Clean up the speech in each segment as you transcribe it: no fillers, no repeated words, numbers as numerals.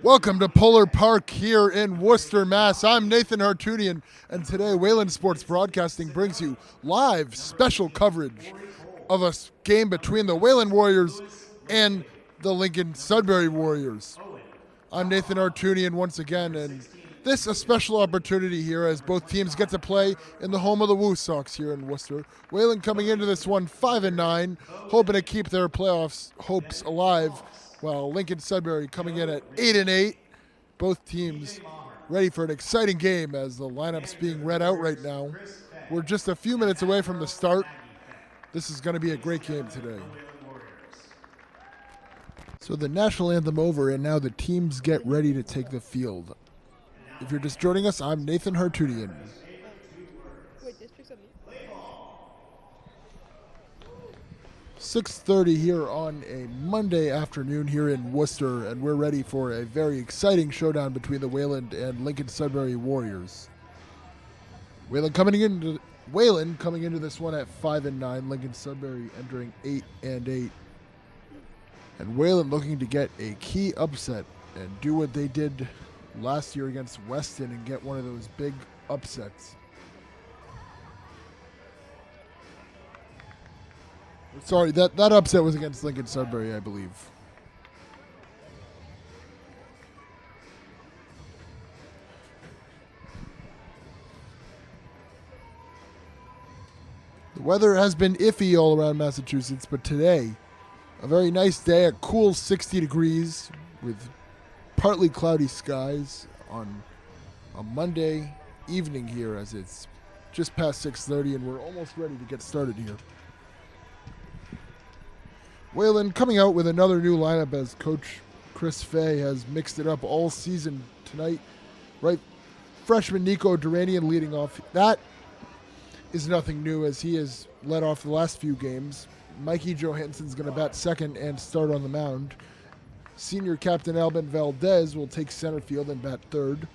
Welcome to Polar Park here in Worcester, Mass. I'm Nathan Hartunian, and today Wayland Sports Broadcasting brings you live special coverage of a game between the Wayland Warriors and the Lincoln Sudbury Warriors. I'm Nathan Hartunian once again, and this is a special opportunity here as both teams get to play in the home of the Woo Sox here in Worcester. Wayland coming into this one 5-9, hoping to keep their playoffs hopes alive, while Lincoln Sudbury coming in at 8-8. Both teams ready for an exciting game as the lineup's being read out right now. We're just a few minutes away from the start. This is going to be a great game today. So the national anthem over, and now the teams get ready to take the field. If you're just joining us, I'm Nathan Hartunian. 6:30 here on a Monday afternoon here in Worcester, and we're ready for a very exciting showdown between the Wayland and Lincoln Sudbury Warriors. Wayland coming into this one at 5-9, Lincoln Sudbury entering 8-8. And Wayland looking to get a key upset and do what they did last year against Weston and get one of those big upsets. Sorry, that upset was against Lincoln Sudbury, I believe. The weather has been iffy all around Massachusetts, but today, a very nice day, a cool 60 degrees with partly cloudy skies on a Monday evening here as it's just past 6:30 and we're almost ready to get started here. Wayland coming out with another new lineup as Coach Chris Fay has mixed it up all season tonight. Right, freshman Nico Duranian leading off. That is nothing new as he has led off the last few games. Mikey Johansson's going to bat second and start on the mound. Senior captain Albin Valdez will take center field and bat third.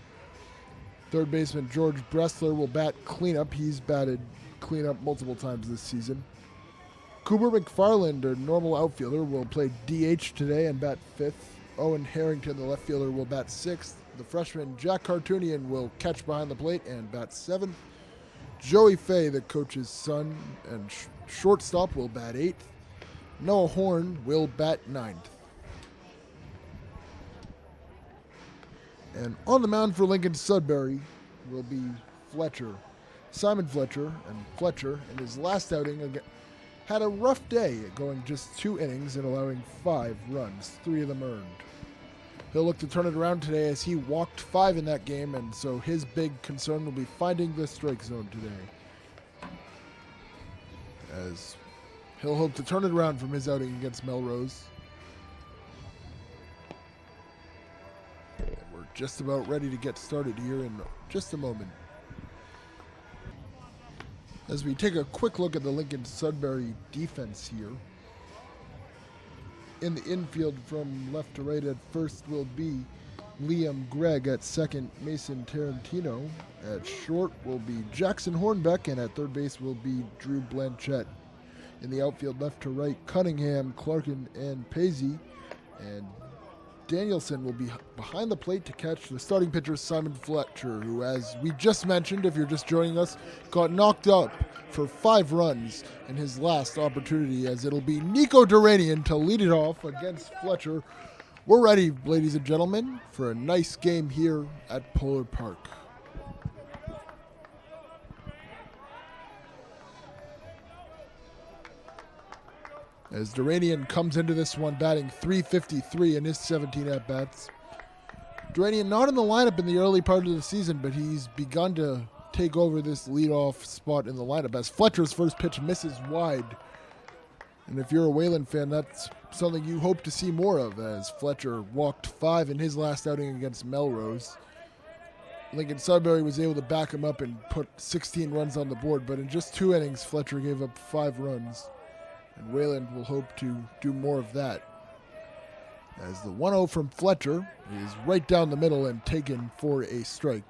Third baseman George Bressler will bat cleanup. He's batted cleanup multiple times this season. Cooper McFarland, a normal outfielder, will play DH today and bat fifth. Owen Harrington, the left fielder, will bat sixth. The freshman Jack Hartunian will catch behind the plate and bat seventh. Joey Fay, the coach's son and shortstop, will bat eighth. Noah Horn will bat ninth. And on the mound for Lincoln Sudbury will be Fletcher. Simon Fletcher, and Fletcher in his last outing had a rough day, going just 2 innings and allowing 5 runs, 3 of them earned. He'll look to turn it around today as he walked 5 in that game, and so his big concern will be finding the strike zone today, as he'll hope to turn it around from his outing against Melrose. And we're just about ready to get started here in just a moment. As we take a quick look at the Lincoln Sudbury defense here. In the infield from left to right at first will be Liam Gregg. At second, Mason Tarantino. At short will be Jackson Hornbeck, and at third base will be Drew Blanchette. In the outfield left to right, Cunningham, Clarkin, and Paisley. And Danielson will be behind the plate to catch the starting pitcher, Simon Fletcher, who, as we just mentioned, if you're just joining us, got knocked up for 5 runs in his last opportunity, as it'll be Nico Duranian to lead it off against Fletcher. We're ready, ladies and gentlemen, for a nice game here at Polar Park. As Duranian comes into this one batting .353 in his 17 at-bats. Duranian not in the lineup in the early part of the season, but he's begun to take over this leadoff spot in the lineup as Fletcher's first pitch misses wide. And if you're a Wayland fan, that's something you hope to see more of, as Fletcher walked 5 in his last outing against Melrose. Lincoln Sudbury was able to back him up and put 16 runs on the board, but in just 2 innings, Fletcher gave up 5 runs. And Wayland will hope to do more of that, as the 1-0 from Fletcher is right down the middle and taken for a strike.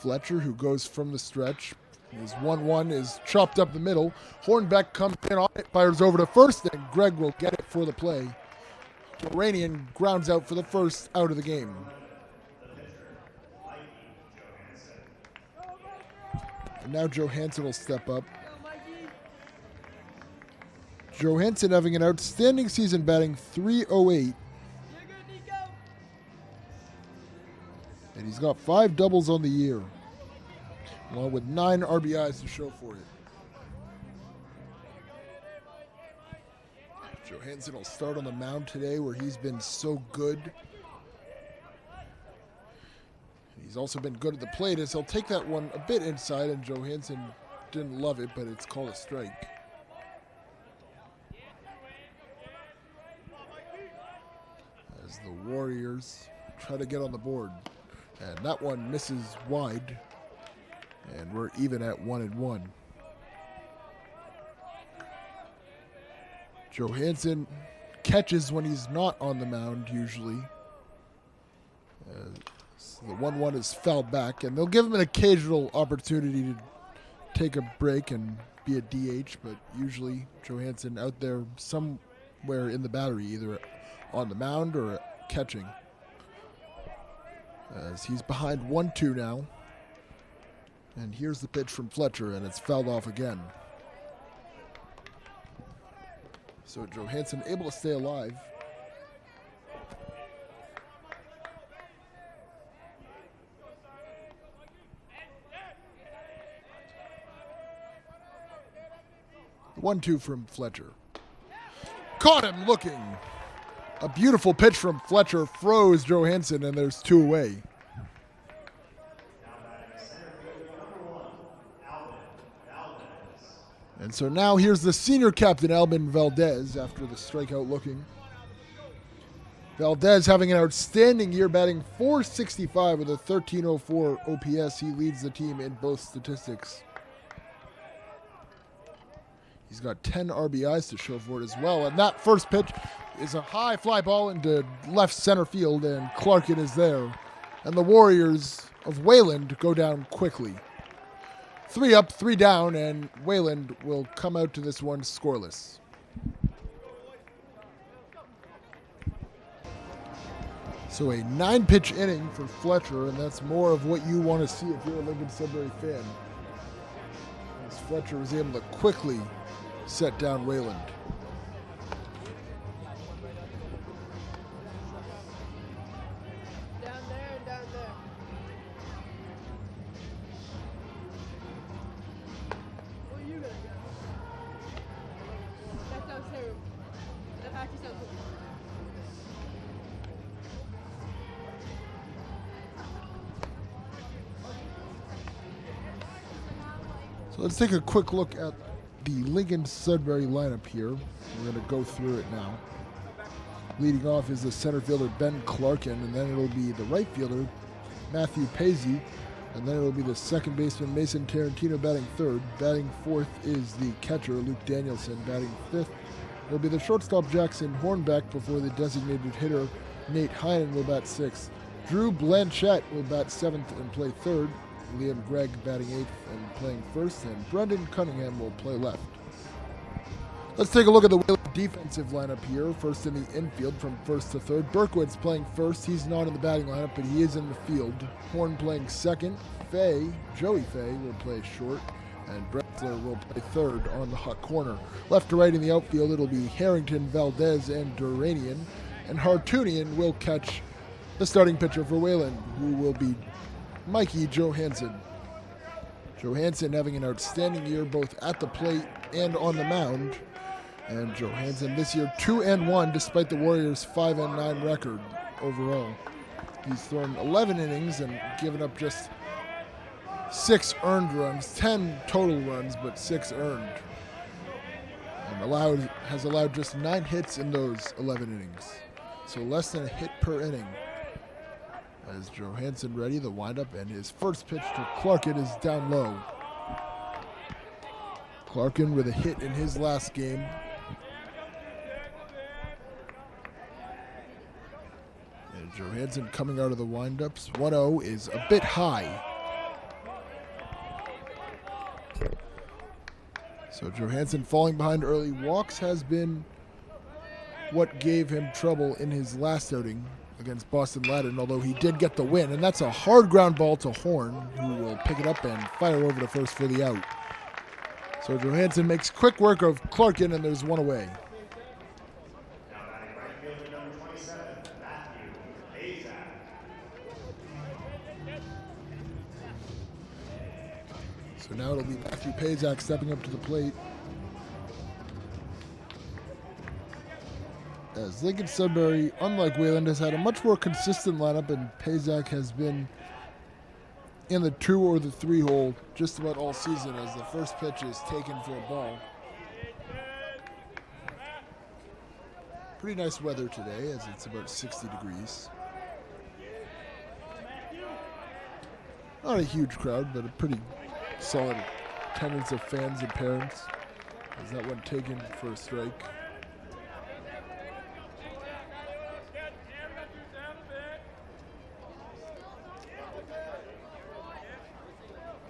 Fletcher, who goes from the stretch. His 1-1 is chopped up the middle. Hornbeck comes in on it, fires over to first, and Greg will get it for the play. Duranian grounds out for the first out of the game. And now Johansson will step up. Johansson having an outstanding season, batting .308. And he's got 5 doubles on the year, along with 9 RBIs to show for it. Johansson will start on the mound today, where he's been so good. He's also been good at the plate, as he'll take that one a bit inside, and Johansson didn't love it, but it's called a strike. As the Warriors try to get on the board. And that one misses wide, and we're even at 1-1. Johansson catches when he's not on the mound usually. So the 1-1 is fouled back, and they'll give him an occasional opportunity to take a break and be a DH, but usually Johansson out there somewhere in the battery, either on the mound or catching. As he's behind 1-2 now. And here's the pitch from Fletcher, and it's fouled off again. So Johansson able to stay alive. The 1-2 from Fletcher. Caught him looking. A beautiful pitch from Fletcher froze Johansson, and there's 2 away. And so now here's the senior captain, Albin Valdez, after the strikeout looking. Valdez having an outstanding year, batting .465 with a 1304 OPS. He leads the team in both statistics. He's got 10 RBIs to show for it as well. And that first pitch is a high fly ball into left center field, and Clarkin is there. And the Warriors of Wayland go down quickly. 3 up, 3 down, and Wayland will come out to this one scoreless. So a 9-pitch inning for Fletcher, and that's more of what you want to see if you're a Lincoln Sudbury fan. As Fletcher was able to quickly set down Wayland. So let's take a quick look at the Lincoln Sudbury lineup here. We're going to go through it now. Leading off is the center fielder Ben Clarkin, and then it'll be the right fielder Matthew Pazey, and then it'll be the second baseman Mason Tarantino batting third. Batting fourth is the catcher Luke Danielson. Batting fifth will be the shortstop Jackson Hornbeck, before the designated hitter Nate Heinen will bat sixth. Drew Blanchette will bat seventh and play third. Liam Gregg batting eighth and playing first, and Brendan Cunningham will play left. Let's take a look at the Wayland defensive lineup here. First in the infield from first to third. Berkowitz playing first. He's not in the batting lineup, but he is in the field. Horn playing second. Joey Fay will play short, and Bressler will play third on the hot corner. Left to right in the outfield, it'll be Harrington, Valdez, and Duranian, and Hartunian will catch the starting pitcher for Wayland, who will be Mikey Johansson. Johansson having an outstanding year both at the plate and on the mound. And Johansson this year 2-1 despite the Warriors' 5-9 record overall. He's thrown 11 innings and given up just 6 earned runs, 10 total runs, but 6 earned. And has allowed just 9 hits in those 11 innings. So less than a hit per inning. As Johansson ready, the windup, and his first pitch to Clarkin is down low. Clarkin with a hit in his last game. And Johansson coming out of the windups. 1-0 is a bit high. So Johansson falling behind early walks has been what gave him trouble in his last outing against Boston Latin, although he did get the win. And that's a hard ground ball to Horn, who will pick it up and fire over to first for the out. So Johansson makes quick work of Clarkin, and there's one away. So now it'll be Matthew Pazak stepping up to the plate. As Lincoln Sudbury, unlike Wayland, has had a much more consistent lineup, and Pazak has been in the 2 or the 3 hole just about all season, as the first pitch is taken for a ball. Pretty nice weather today, as it's about 60 degrees. Not a huge crowd, but a pretty solid attendance of fans and parents. As that one taken for a strike.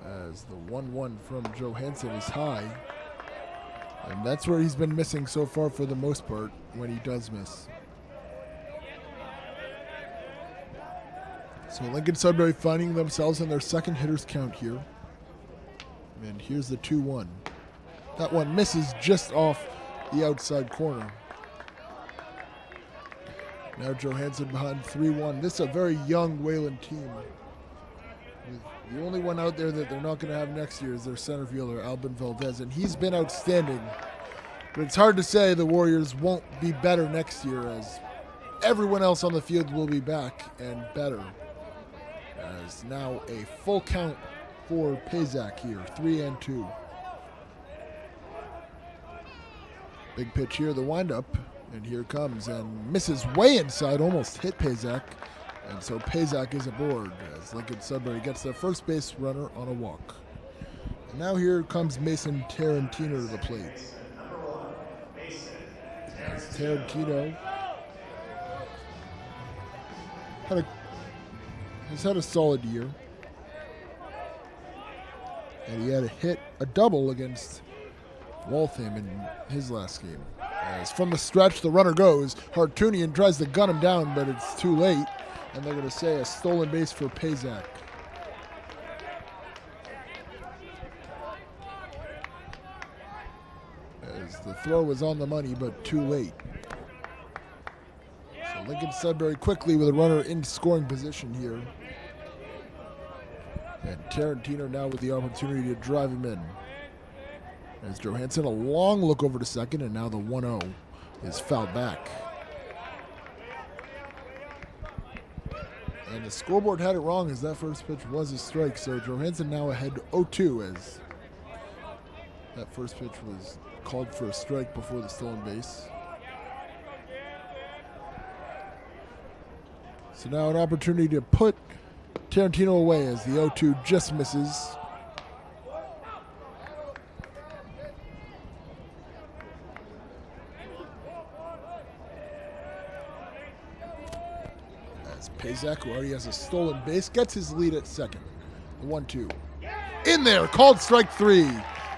As the 1-1 from Johansson is high. And that's where he's been missing so far for the most part when he does miss. So Lincoln Sudbury finding themselves in their second hitter's count here. And here's the 2-1. That one misses just off the outside corner. Now Johansson behind 3-1. This is a very young Wayland team. The only one out there that they're not going to have next year is their center fielder, Albin Valdez, and he's been outstanding. But it's hard to say the Warriors won't be better next year, as everyone else on the field will be back and better. As now a full count for Pazak here, 3-2. Big pitch here, the windup, and here comes, and misses way inside, almost hit Pazak. And so Pazak is aboard as Lincoln Sudbury gets their first base runner on a walk. And now here comes Mason Tarantino to the plate. As Tarantino has had a solid year. And he had a double against Waltham in his last game. As from the stretch, the runner goes. Hartunian tries to gun him down, but it's too late. And they're going to say a stolen base for Pazak. As the throw was on the money, but too late. So Lincoln Sudbury quickly with a runner in scoring position here. And Tarantino now with the opportunity to drive him in. As Johansson, a long look over to second, and now the 1-0 is fouled back. And the scoreboard had it wrong, as that first pitch was a strike. So Johansson now ahead 0-2, as that first pitch was called for a strike before the stolen base. So now an opportunity to put Tarantino away, as the 0-2 just misses. Pazak, who already has a stolen base, gets his lead at second. The 1-2. In there, called strike 3.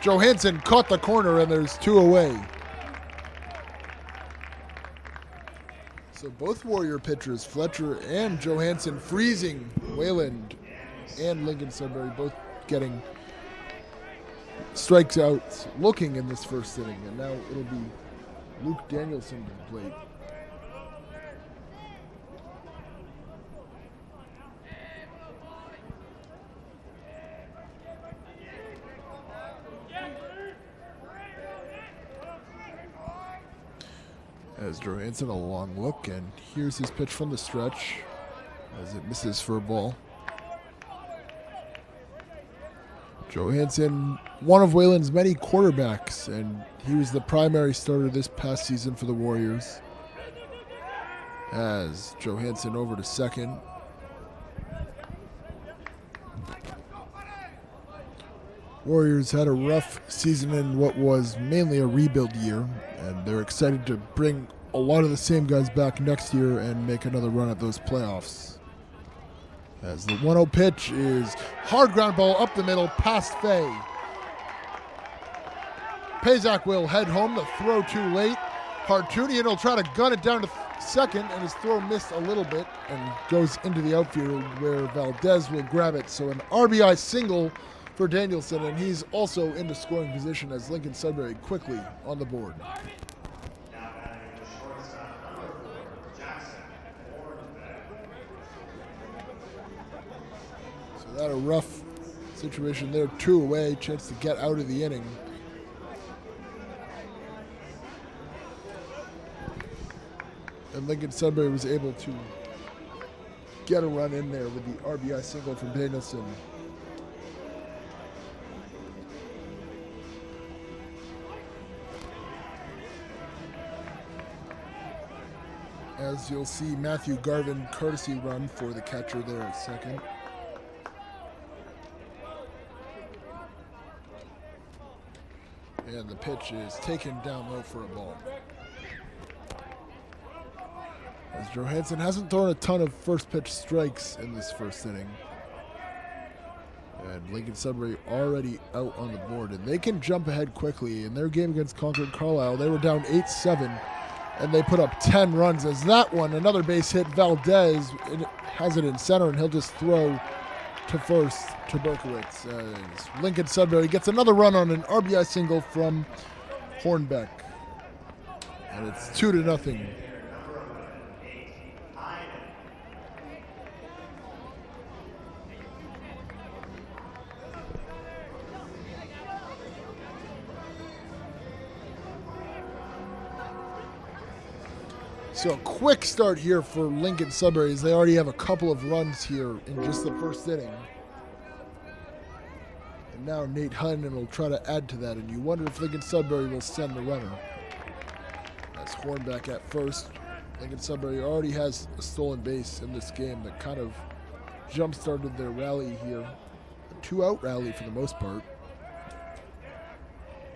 Johansson caught the corner, and there's 2 away. So both Warrior pitchers, Fletcher and Johansson, freezing Wayland and Lincoln Sudbury, both getting strikes out looking in this first inning. And now it'll be Luke Danielson to the plate. As Johansson, a long look, and here's his pitch from the stretch as it misses for a ball. Johansson, one of Wayland's many quarterbacks, and he was the primary starter this past season for the Warriors. As Johansson over to second. Warriors had a rough season in what was mainly a rebuild year, and they're excited to bring a lot of the same guys back next year and make another run at those playoffs. As the 1-0 pitch is hard ground ball up the middle past Fay. Pazak will head home. The throw too late. Hartunian will try to gun it down to second, and his throw missed a little bit and goes into the outfield where Valdez will grab it. So an RBI single for Danielson, and he's also into scoring position as Lincoln Sudbury quickly on the board. So that a rough situation there, 2 away, chance to get out of the inning. And Lincoln Sudbury was able to get a run in there with the RBI single from Danielson. As you'll see, Matthew Garvin courtesy run for the catcher there at second. And the pitch is taken down low for a ball. As Johansson hasn't thrown a ton of first pitch strikes in this first inning. And Lincoln Sudbury already out on the board. And they can jump ahead quickly. In their game against Concord Carlisle, they were down 8-7. And they put up 10 runs. As that one, another base hit, Valdez has it in center, and he'll just throw to first to Berkowitz. As Lincoln Sudbury gets another run on an RBI single from Hornbeck. And it's 2-0. So a quick start here for Lincoln Sudbury as they already have a couple of runs here in just the first inning. And now Nate Hudden will try to add to that, and you wonder if Lincoln Sudbury will send the runner. That's Hornbeck at first. Lincoln Sudbury already has a stolen base in this game that kind of jump-started their rally here. A 2-out rally for the most part.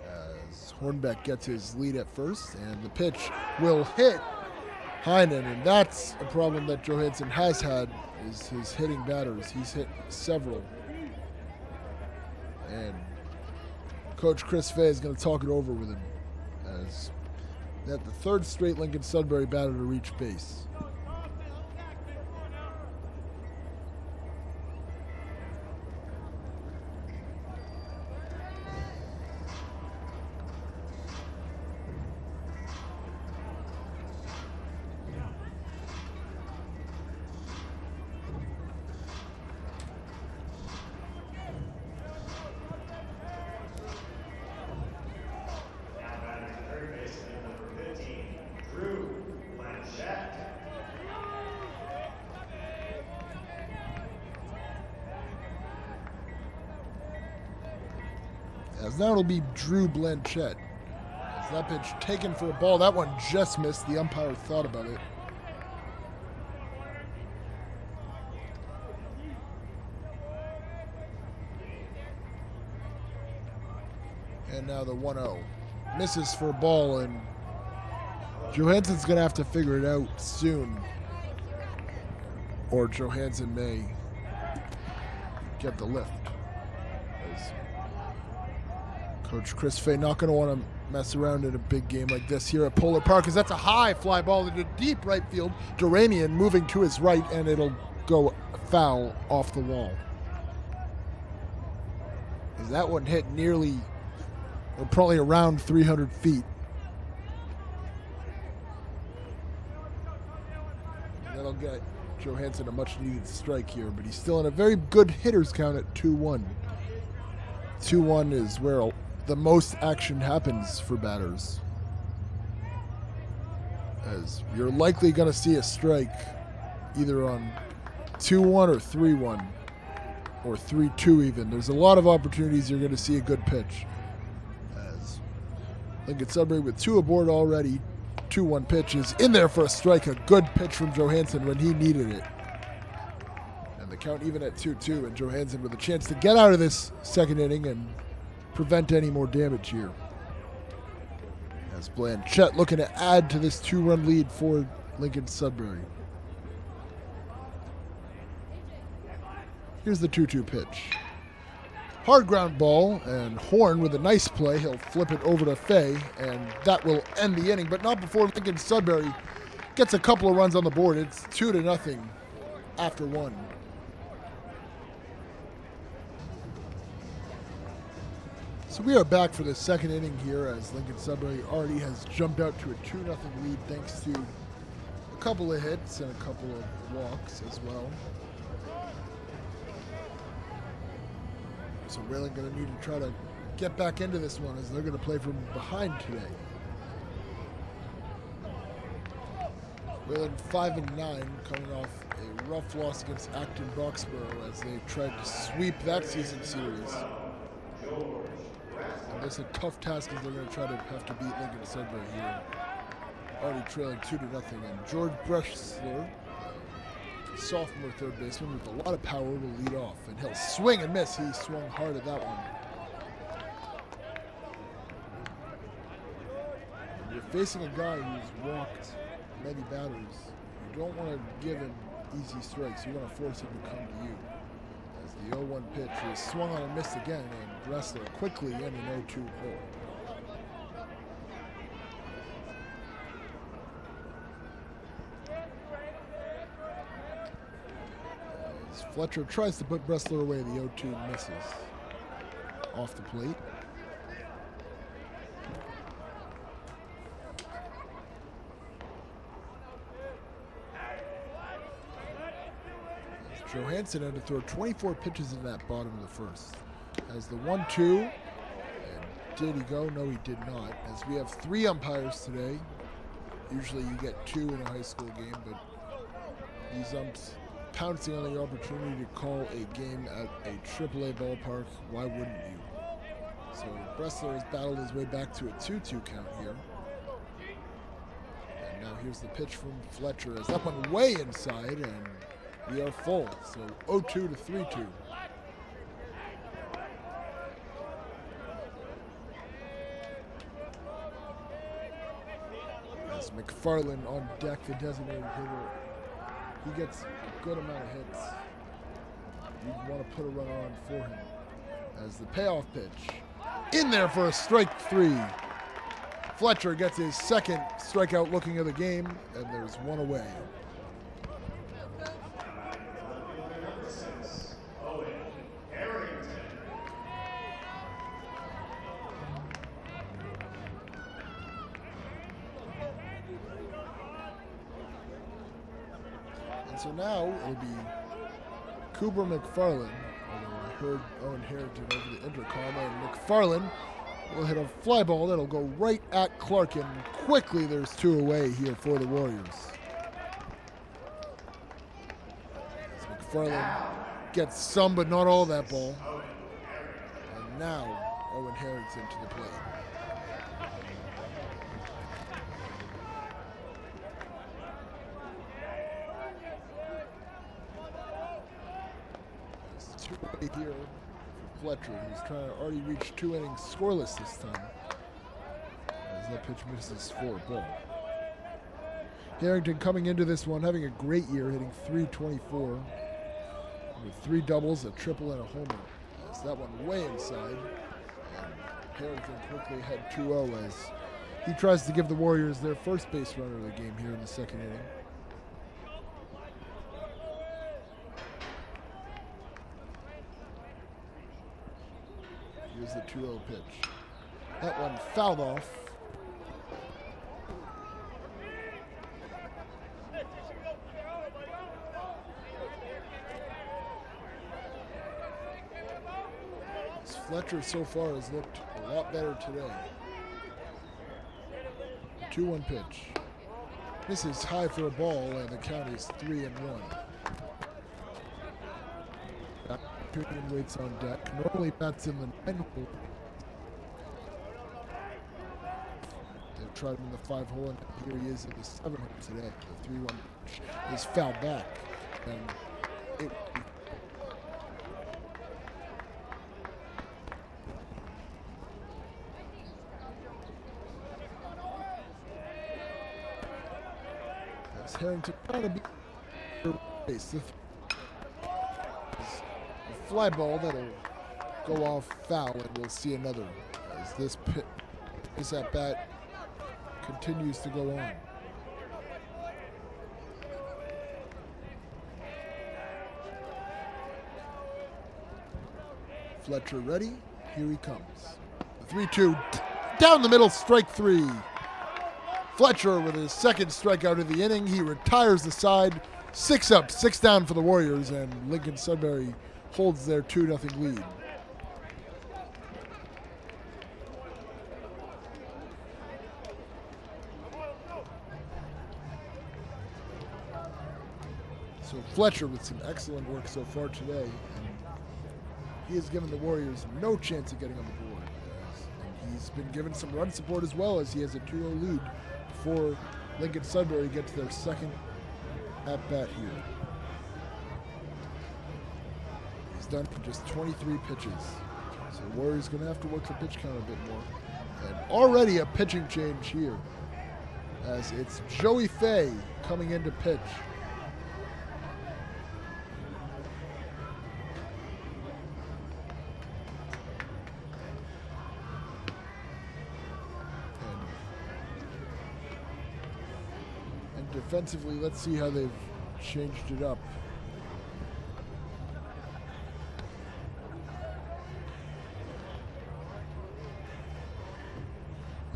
As Hornbeck gets his lead at first, and the pitch will hit Heinen, and that's a problem that Johansson has had, is his hitting batters. He's hit several. And Coach Chris Fay is going to talk it over with him as that the third straight Lincoln Sudbury batter to reach base. As now it'll be Drew Blanchette. As that pitch taken for a ball. That one just missed. The umpire thought about it. And now the 1-0. Misses for a ball, and Johansson's going to have to figure it out soon. Or Johansson may get the lift. Coach Chris Fay not going to want to mess around in a big game like this here at Polar Park, because that's a high fly ball into deep right field. Duranian moving to his right, and it'll go foul off the wall. As that one hit nearly, or probably around 300 feet. And that'll get Johansson a much-needed strike here, but he's still in a very good hitter's count at 2-1. 2-1 is where the most action happens for batters, as you're likely going to see a strike either on 2-1 or 3-1 or 3-2 even. There's a lot of opportunities you're going to see a good pitch. As Lincoln Sudbury with 2 aboard already, 2-1 pitch is in there for a strike. A good pitch from Johansson when he needed it. And the count even at 2-2, and Johansson with a chance to get out of this second inning and prevent any more damage here. As Blanchette looking to add to this 2-run lead for Lincoln Sudbury. Here's the 2-2 pitch. Hard ground ball, and Horn with a nice play. He'll flip it over to Fay, and that will end the inning, but not before Lincoln Sudbury gets a couple of runs on the board. It's 2-0 after one. So we are back for the second inning here as Lincoln Sudbury already has jumped out to a 2-0 lead thanks to a couple of hits and a couple of walks as well. So Wayland going to need to try to get back into this one as they're going to play from behind today. Wayland 5-9 coming off a rough loss against Acton Boxborough as they tried to sweep that season series. And this is a tough task as they're going to try to have to beat Lincoln Sudbury here. Already trailing 2-0. And George Bressler, sophomore third baseman with a lot of power, will lead off. And he'll swing and miss. He swung hard at that one. When you're facing a guy who's walked many batters, you don't want to give him easy strikes. You want to force him to come to you. As the 0-1 pitch is swung on and missed again, and Bressler quickly in an 0-2 hole. As Fletcher tries to put Bressler away, the 0-2 misses off the plate. Johansson had to throw 24 pitches in that bottom of the first. As the 1-2, and did he go? No, he did not. As we have 3 umpires today. Usually you get 2 in a high school game, but these umps pouncing on the opportunity to call a game at a AAA ballpark. Why wouldn't you? So Bressler has battled his way back to a 2-2 count here. And now here's the pitch from Fletcher as that one way inside, and we are full, so 0-2 to 3-2. As McFarland on deck, the designated hitter, he gets a good amount of hits. You want to put a runner on for him. As the payoff pitch, in there for a strike 3. Fletcher gets his second strikeout looking of the game, and there's one away. So now it'll be Cooper McFarland, although I heard Owen Harrington over the intercom, and McFarland will hit a fly ball that'll go right at Clark, and quickly there's 2 away here for the Warriors. As McFarland gets some but not all of that ball. And now Owen Harrington to the plate. Here for Fletcher, who's trying to already reach 2 innings scoreless this time. As that pitch misses for a ball. Harrington coming into this one, having a great year, hitting .324 with 3 doubles, a triple, and a homer. As that one way inside, and Harrington quickly had 2-0 as he tries to give the Warriors their first base runner of the game here in the second inning. Here's the 2-0 pitch. That one fouled off. Fletcher so far has looked a lot better today. 2-1 pitch. This is high for a ball, and the count is 3-1. Waits on deck. Normally bats in the 9 hole. They've tried him in the 5 hole, and here he is in the 7 hole today. The 3-1 pitch is fouled back, and it. As Harrington trying to be base. The fly ball that'll go off foul, and we'll see another as this at bat continues to go on. Fletcher ready. Here he comes. The 3-2 down the middle, strike three. Fletcher with his second strikeout of the inning. He retires the side. 6 up, 6 down for the Warriors, and Lincoln Sudbury holds their 2-0 lead. So Fletcher with some excellent work so far today, and he has given the Warriors no chance of getting on the board. And he's been given some run support as well, as he has a 2-0 lead before Lincoln Sudbury gets their second at-bat here. He's done just 23 pitches. So the Warriors going to have to work the pitch count a bit more. And already a pitching change here, as it's Joey Fay coming in to pitch. Defensively, let's see how they've changed it up.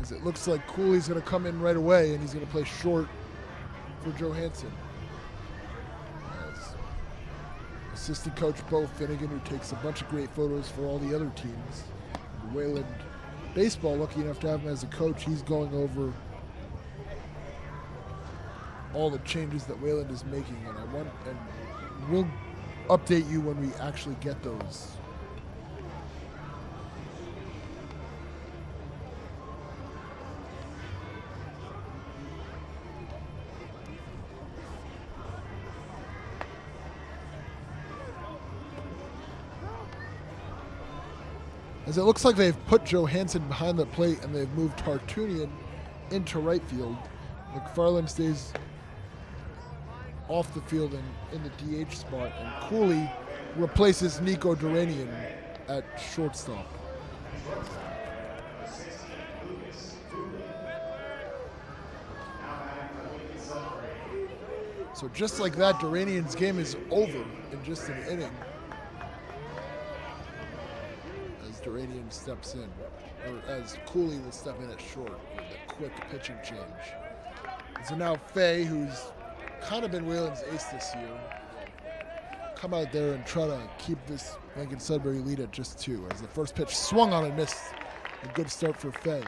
As it looks like Cooley's going to come in right away, and he's going to play short for Johansson. As assistant coach Bo Finnegan, who takes a bunch of great photos for all the other teams. Wayland Baseball, lucky enough to have him as a coach, he's going over all the changes that Wayland is making, and we'll update you when we actually get those. As it looks like they've put Johansson behind the plate and they've moved Hartunian into right field. McFarland stays off the field in the DH spot, and Cooley replaces Nico Duranian at shortstop. So just like that, Duranian's game is over in just an inning, as Duranian steps in, or as Cooley will step in at short with a quick pitching change. So now Fay, who's kind of been Wayland's ace this year, come out there and try to keep this Lincoln Sudbury lead at just 2, as the first pitch swung on and missed. A good start for Fay.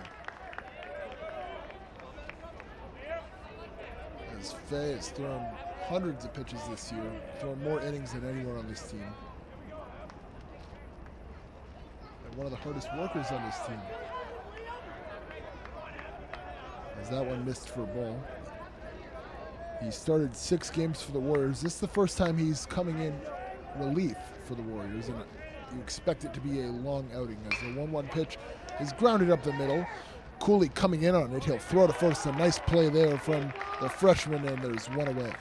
As Fay has thrown hundreds of pitches this year, thrown more innings than anyone on this team. And one of the hardest workers on this team. As that one missed for a ball. He started 6 games for the Warriors. This is the first time he's coming in relief for the Warriors, and you expect it to be a long outing, as the 1-1 pitch is grounded up the middle. Cooley coming in on it. He'll throw to first. A nice play there from the freshman, and there's one away.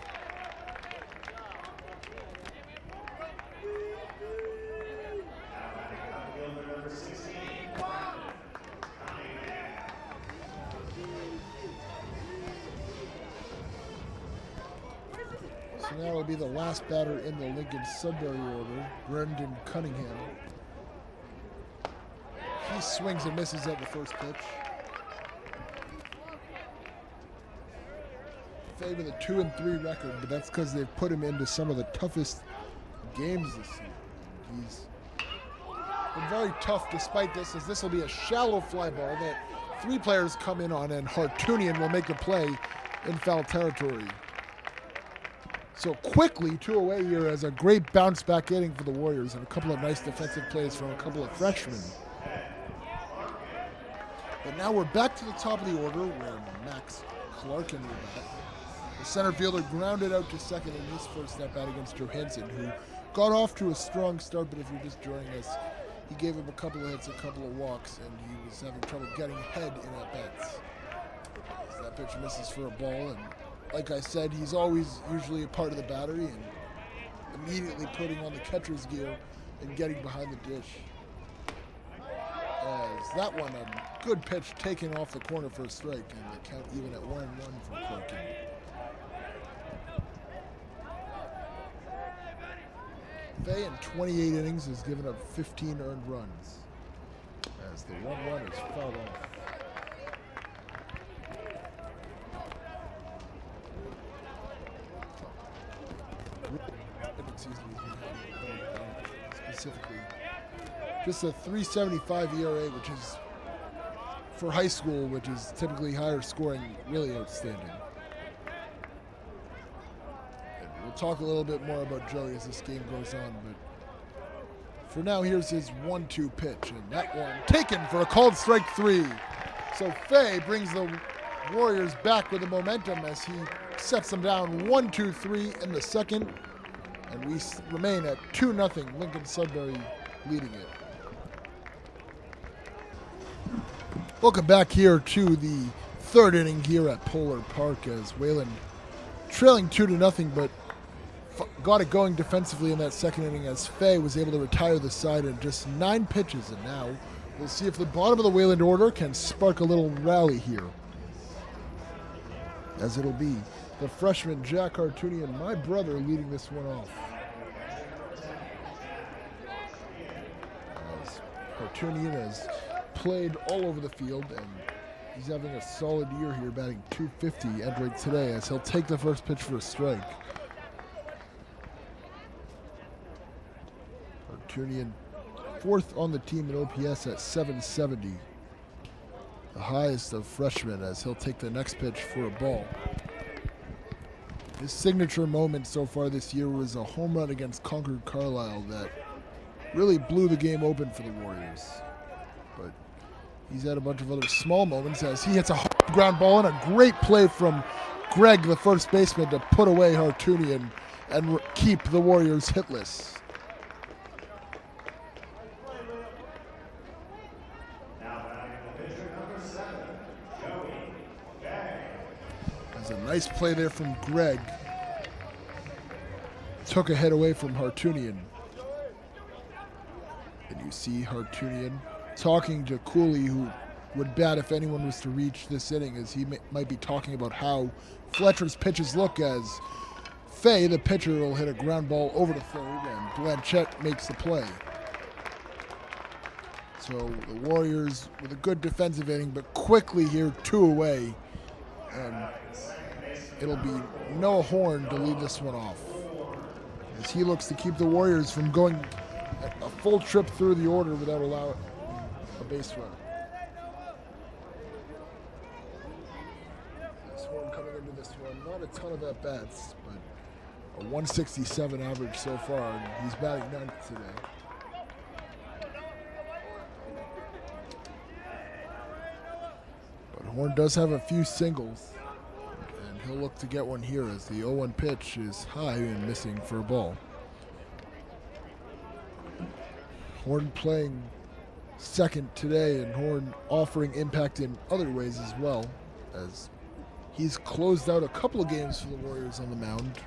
So now will be the last batter in the Lincoln Sudbury order, Brendan Cunningham. He swings and misses at the first pitch. Fay with a 2-3 record, but that's because they've put him into some of the toughest games this season. He's been very tough despite this, as this will be a shallow fly ball that 3 players come in on, and Hartunian will make a play in foul territory. So quickly, 2 away here, as a great bounce back inning for the Warriors, and a couple of nice defensive plays from a couple of freshmen. But now we're back to the top of the order, where Max Clarkin will bat. The center fielder grounded out to second in his first at-bat against Johansson, who got off to a strong start, but if you're just joining us, he gave him a couple of hits, a couple of walks, and he was having trouble getting ahead in at-bats. So that pitch misses for a ball, and like I said, he's always usually a part of the battery, and immediately putting on the catcher's gear and getting behind the dish. As that one, a good pitch taken off the corner for a strike, and they count even at 1-1 for Clarkin. Fay in 28 innings has given up 15 earned runs, as the 1-1 is fouled off. Specifically, just a 3.75 ERA, which is for high school, which is typically higher scoring, really outstanding. And we'll talk a little bit more about Joey as this game goes on, but for now, here's his 1-2 pitch, and that one taken for a called strike 3. So Fay brings the Warriors back with the momentum as he sets them down 1-2-3 in the second, and we remain at 2-0, Lincoln Sudbury leading it. Welcome back here to the third inning here at Polar Park, as Wayland trailing 2-0, but got it going defensively in that second inning as Fay was able to retire the side in just 9 pitches, and now we'll see if the bottom of the Wayland order can spark a little rally here, as it'll be the freshman Jack Hartunian, my brother, leading this one off. As Hartunian has played all over the field, and he's having a solid year here, batting .250 entering today, as he'll take the first pitch for a strike. Hartunian fourth on the team in OPS at .770, the highest of freshmen, as he'll take the next pitch for a ball. His signature moment so far this year was a home run against Concord Carlisle that really blew the game open for the Warriors. But he's had a bunch of other small moments as he hits a ground ball, and a great play from Greg, the first baseman, to put away Hartunian and keep the Warriors hitless. A nice play there from Greg. Took a hit away from Hartunian. And you see Hartunian talking to Cooley, who would bat if anyone was to reach this inning, as he might be talking about how Fletcher's pitches look, as Fay, the pitcher, will hit a ground ball over to third, and Blanchette makes the play. So the Warriors with a good defensive inning, but quickly here 2 away. And it'll be Noah Horn to lead this one off, as he looks to keep the Warriors from going a full trip through the order without allowing a base run. This Horn coming into this one, not a ton of at-bats, but a 167 average so far, and he's batting 9th today. But Horn does have a few singles. He'll look to get one here, as the 0-1 pitch is high and missing for a ball. Horn playing second today, and Horn offering impact in other ways as well, as he's closed out a couple of games for the Warriors on the mound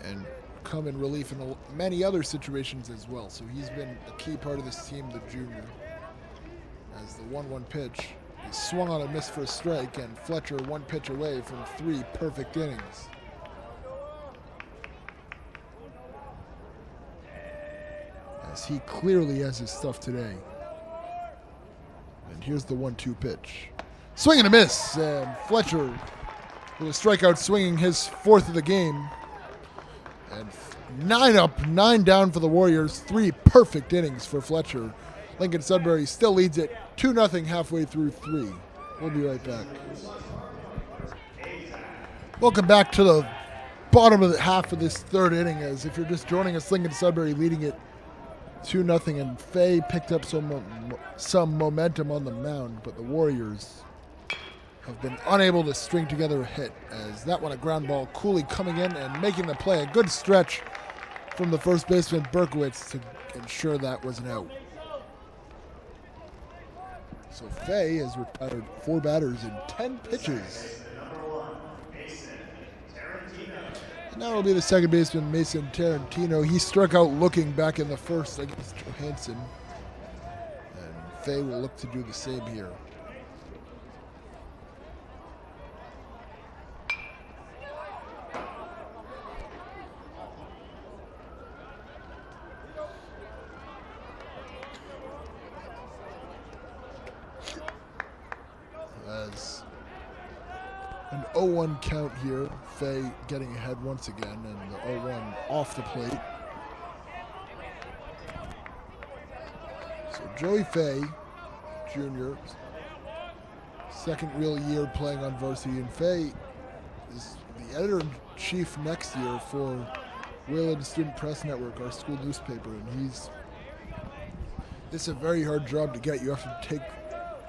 and come in relief in many other situations as well. So he's been a key part of this team, the junior, as the 1-1 pitch swung on a miss for a strike, and Fletcher 1 pitch away from 3 perfect innings. As he clearly has his stuff today. And here's the 1-2 pitch. Swing and a miss, and Fletcher with a strikeout, swinging his 4th of the game. And 9 up, 9 down for the Warriors, 3 perfect innings for Fletcher. Lincoln Sudbury still leads it 2-0 halfway through 3. We'll be right back. Welcome back to the bottom of the half of this third inning, as if you're just joining us, Lincoln Sudbury leading it 2-0, and Fay picked up some momentum on the mound, but the Warriors have been unable to string together a hit, as that one a ground ball. Cooley coming in and making the play. A good stretch from the first baseman Berkowitz to ensure that was an out. So Fay has retired 4 batters in 10 pitches. And now will be the second baseman, Mason Tarantino. He struck out looking back in the first against Johansson. Fay will look to do the same here. As an 0-1 count here, Fay getting ahead once again, and the 0-1 off the plate. So Joey Fay, Jr., second real year playing on varsity, and Fay is the editor-in-chief next year for Wayland Student Press Network, our school newspaper, and this is a very hard job to get. You have to take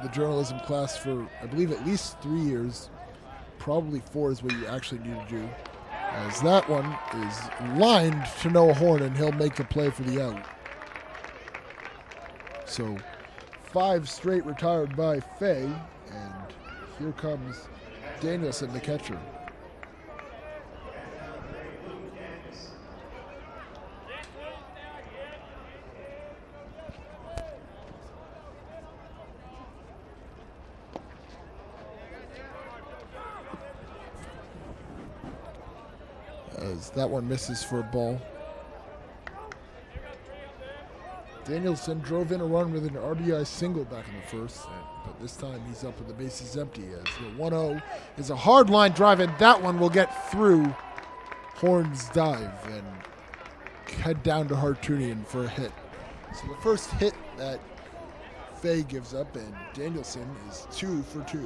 the journalism class for, I believe, at least 3 years. Probably 4 is what you actually need to do. As that one is lined to no horn, and he'll make the play for the out. So 5 straight retired by Fay, and here comes Danielson, the catcher. As that one misses for a ball. Danielson drove in a run with an RBI single back in the first, but this time he's up with the bases empty as the 1-0 is a hard line drive, and that one will get through Horn's dive and head down to Hartunian for a hit. So the first hit that Fay gives up, and Danielson is 2 for 2.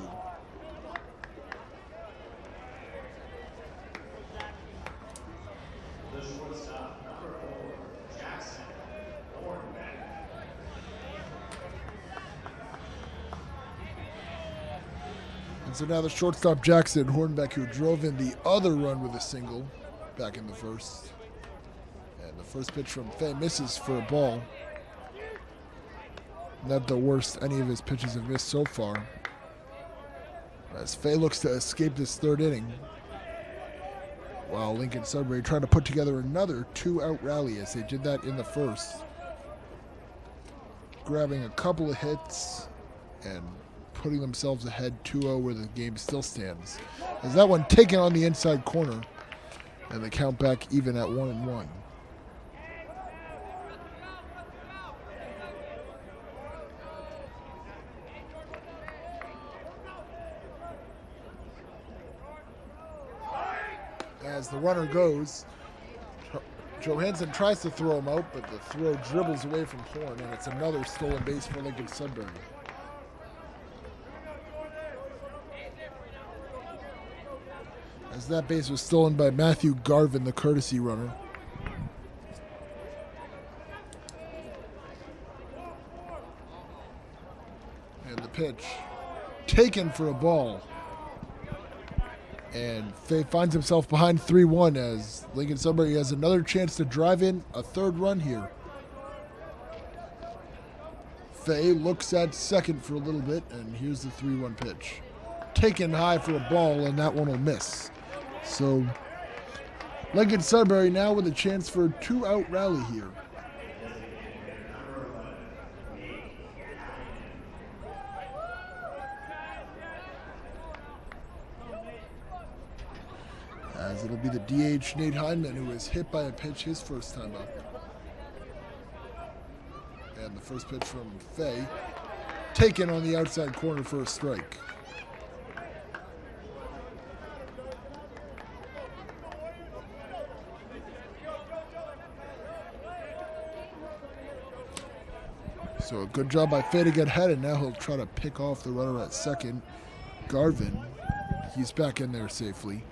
So now the shortstop Jackson Hornbeck, who drove in the other run with a single back in the first. And the first pitch from Fay misses for a ball. Not the worst any of his pitches have missed so far. As Fay looks to escape this third inning, while Lincoln Sudbury trying to put together another 2-out rally as they did that in the first. Grabbing a couple of hits and putting themselves ahead 2-0 where the game still stands. As that one taken on the inside corner, and the count back even at 1-1. As the runner goes, Johansson tries to throw him out, but the throw dribbles away from Horn, and it's another stolen base for Lincoln Sudbury. As that base was stolen by Matthew Garvin, the courtesy runner. And the pitch taken for a ball. And Fay finds himself behind 3-1 as Lincoln Sudbury has another chance to drive in a third run here. Fay looks at second for a little bit, and here's the 3-1 pitch. Taken high for a ball, and that one will miss. So Lincoln Sudbury now with a chance for a 2-out rally here. As it'll be the DH Nate Hindman, who was hit by a pitch his first time up. And the first pitch from Fay, taken on the outside corner for a strike. So a good job by Fay to get ahead, and now he'll try to pick off the runner at second, Garvin. He's back in there safely.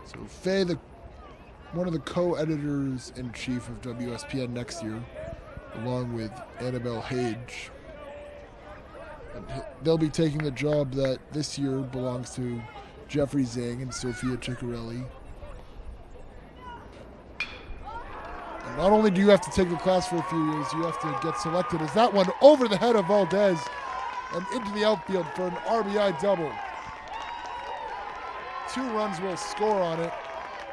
So Fay, one of the co-editors-in-chief of WSPN next year, along with Annabelle Hage. And they'll be taking the job that this year belongs to Jeffrey Zhang and Sophia Ciccarelli. And not only do you have to take the class for a few years, you have to get selected. As that one over the head of Valdez and into the outfield for an RBI double. 2 runs will score on it,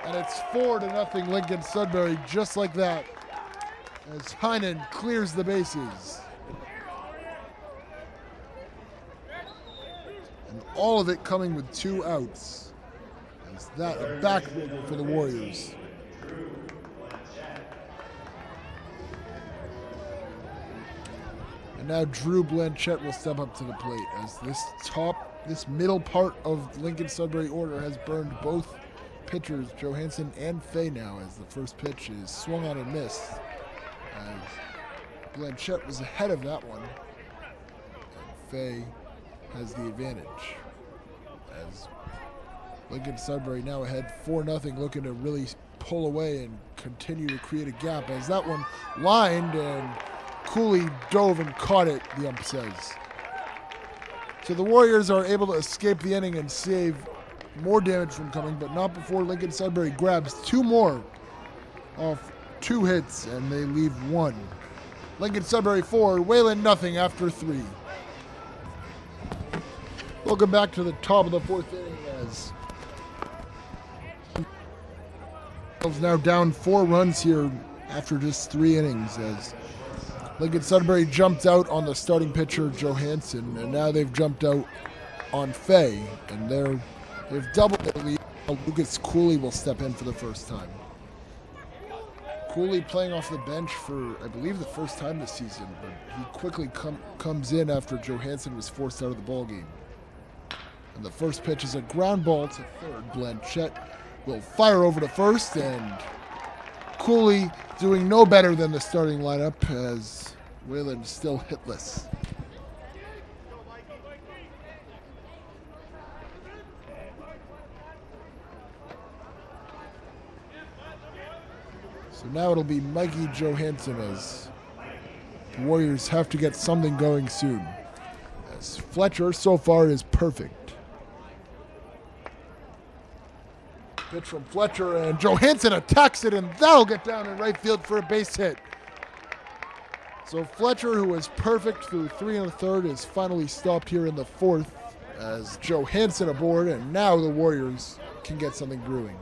and it's 4-0 Lincoln Sudbury, just like that. as Heinen clears the bases. And all of it coming with 2 outs. As that a back for the Warriors. And now Drew Blanchette will step up to the plate as this middle part of Lincoln Sudbury order has burned both pitchers, Johansson and Fay now, as the first pitch is swung on and missed. As Blanchette was ahead of that one. And Fay has the advantage. As Lincoln Sudbury now ahead 4-0, looking to really pull away and continue to create a gap. As that one lined and Cooley dove and caught it, the ump says. So the Warriors are able to escape the inning and save more damage from coming, but not before Lincoln Sudbury grabs 2 more off 2 hits, and they leave 1. Lincoln Sudbury 4, Wayland nothing after 3. Welcome back to the top of the 4th inning as now down 4 runs here after just 3 innings as Lincoln Sudbury jumped out on the starting pitcher Johansson, and now they've jumped out on Fay, and they've doubled their lead. Lucas Cooley will step in for the first time. Cooley playing off the bench for, I believe, the first time this season, but he quickly comes in after Johansson was forced out of the ballgame. And the first pitch is a ground ball to third. Blanchette will fire over to first, and Cooley doing no better than the starting lineup as Wayland still hitless. So now it'll be Mikey Johansson as the Warriors have to get something going soon. As Fletcher so far is perfect. Pitch from Fletcher, and Johansson attacks it, and that'll get down in right field for a base hit. So Fletcher, who was perfect through 3 1/3, is finally stopped here in the 4th as Johansson aboard, and now the Warriors can get something brewing.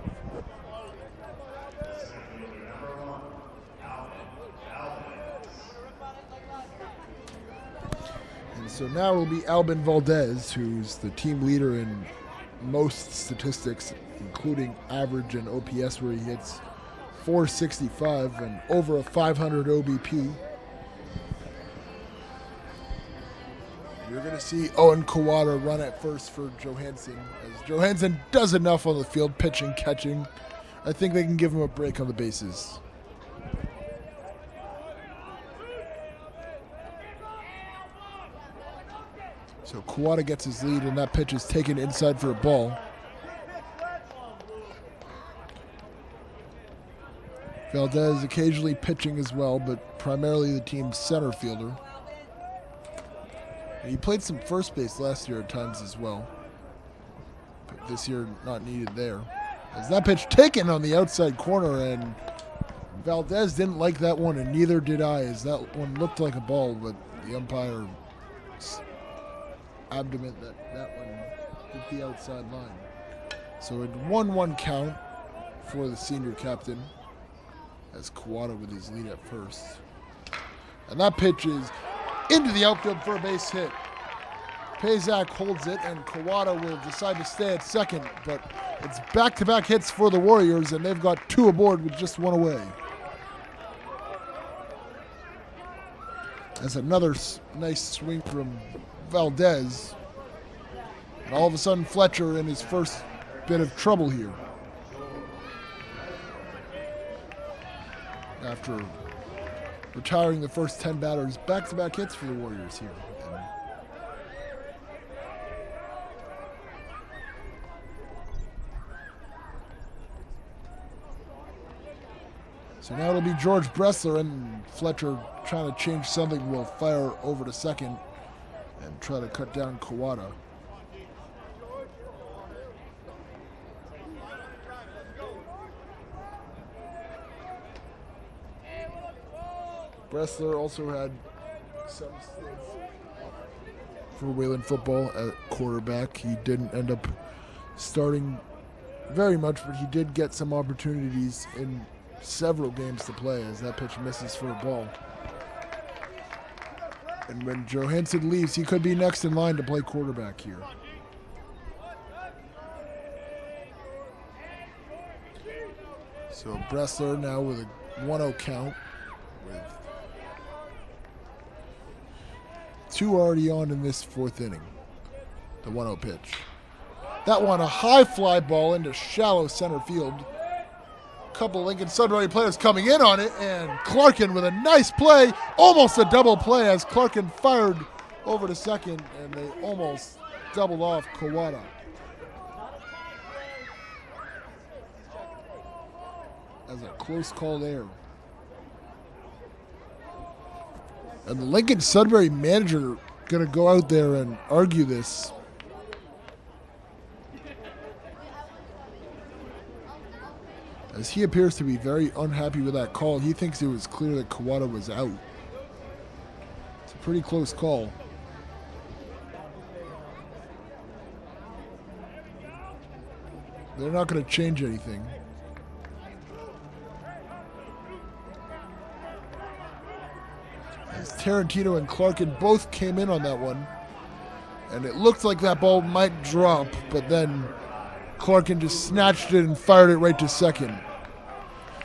And so now it will be Albin Valdez, who's the team leader in most statistics, including average and OPS, where he hits .465 and over a 500 OBP. You're going to see Owen Kawada run at first for Johansson, as Johansson does enough on the field, pitching, catching. I think they can give him a break on the bases. So Kawada gets his lead, and that pitch is taken inside for a ball. Valdez occasionally pitching as well, but primarily the team's center fielder. And he played some first base last year at times as well, but this year not needed there. As that pitch taken on the outside corner, and Valdez didn't like that one, and neither did I, as that one looked like a ball, but the umpire adamant that one hit the outside line. So a 1-1 count for the senior captain, as Kawada with his lead at first. And that pitch is into the outfield for a base hit. Pazak holds it, and Kawada will decide to stay at second, but it's back-to-back hits for the Warriors, and they've got 2 aboard with just 1 away. That's another nice swing from Valdez. And all of a sudden, Fletcher in his first bit of trouble here. After retiring the first 10 batters, back-to-back hits for the Warriors here. So now it'll be George Bressler, and Fletcher trying to change something will fire over to second and try to cut down Kawada. Bressler also had some stints for Wayland football at quarterback. He didn't end up starting very much, but he did get some opportunities in several games to play as that pitch misses for a ball. And when Johansson leaves, he could be next in line to play quarterback here. So Bressler now with a 1-0 count with 2 already on in this 4th inning. The 1-0 pitch. That one, a high fly ball into shallow center field. A couple Lincoln Sudbury players coming in on it, and Clarkin with a nice play, almost a double play as Clarkin fired over to second, and they almost doubled off Kawada. As a close call there. And the Lincoln Sudbury manager going to go out there and argue this. As he appears to be very unhappy with that call. He thinks it was clear that Kawada was out. It's a pretty close call. They're not going to change anything. As Tarantino and Clarkin both came in on that one. And it looked like that ball might drop, but then Clarkin just snatched it and fired it right to second.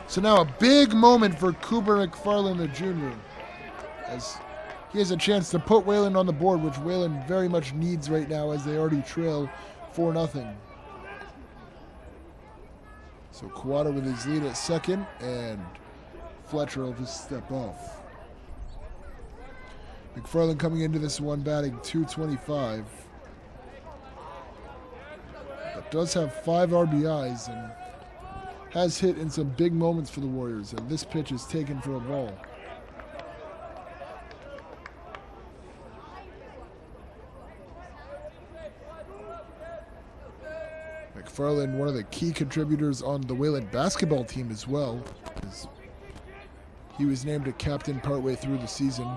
So now a big moment for Cooper McFarland, the junior, as he has a chance to put Wayland on the board, which Wayland very much needs right now as they already trail 4-0. So Kawada with his lead at second, and Fletcher will just step off. McFarland coming into this one batting .225. But does have 5 RBIs and has hit in some big moments for the Warriors, and this pitch is taken for a ball. McFarland, one of the key contributors on the Wayland basketball team as well. He was named a captain partway through the season.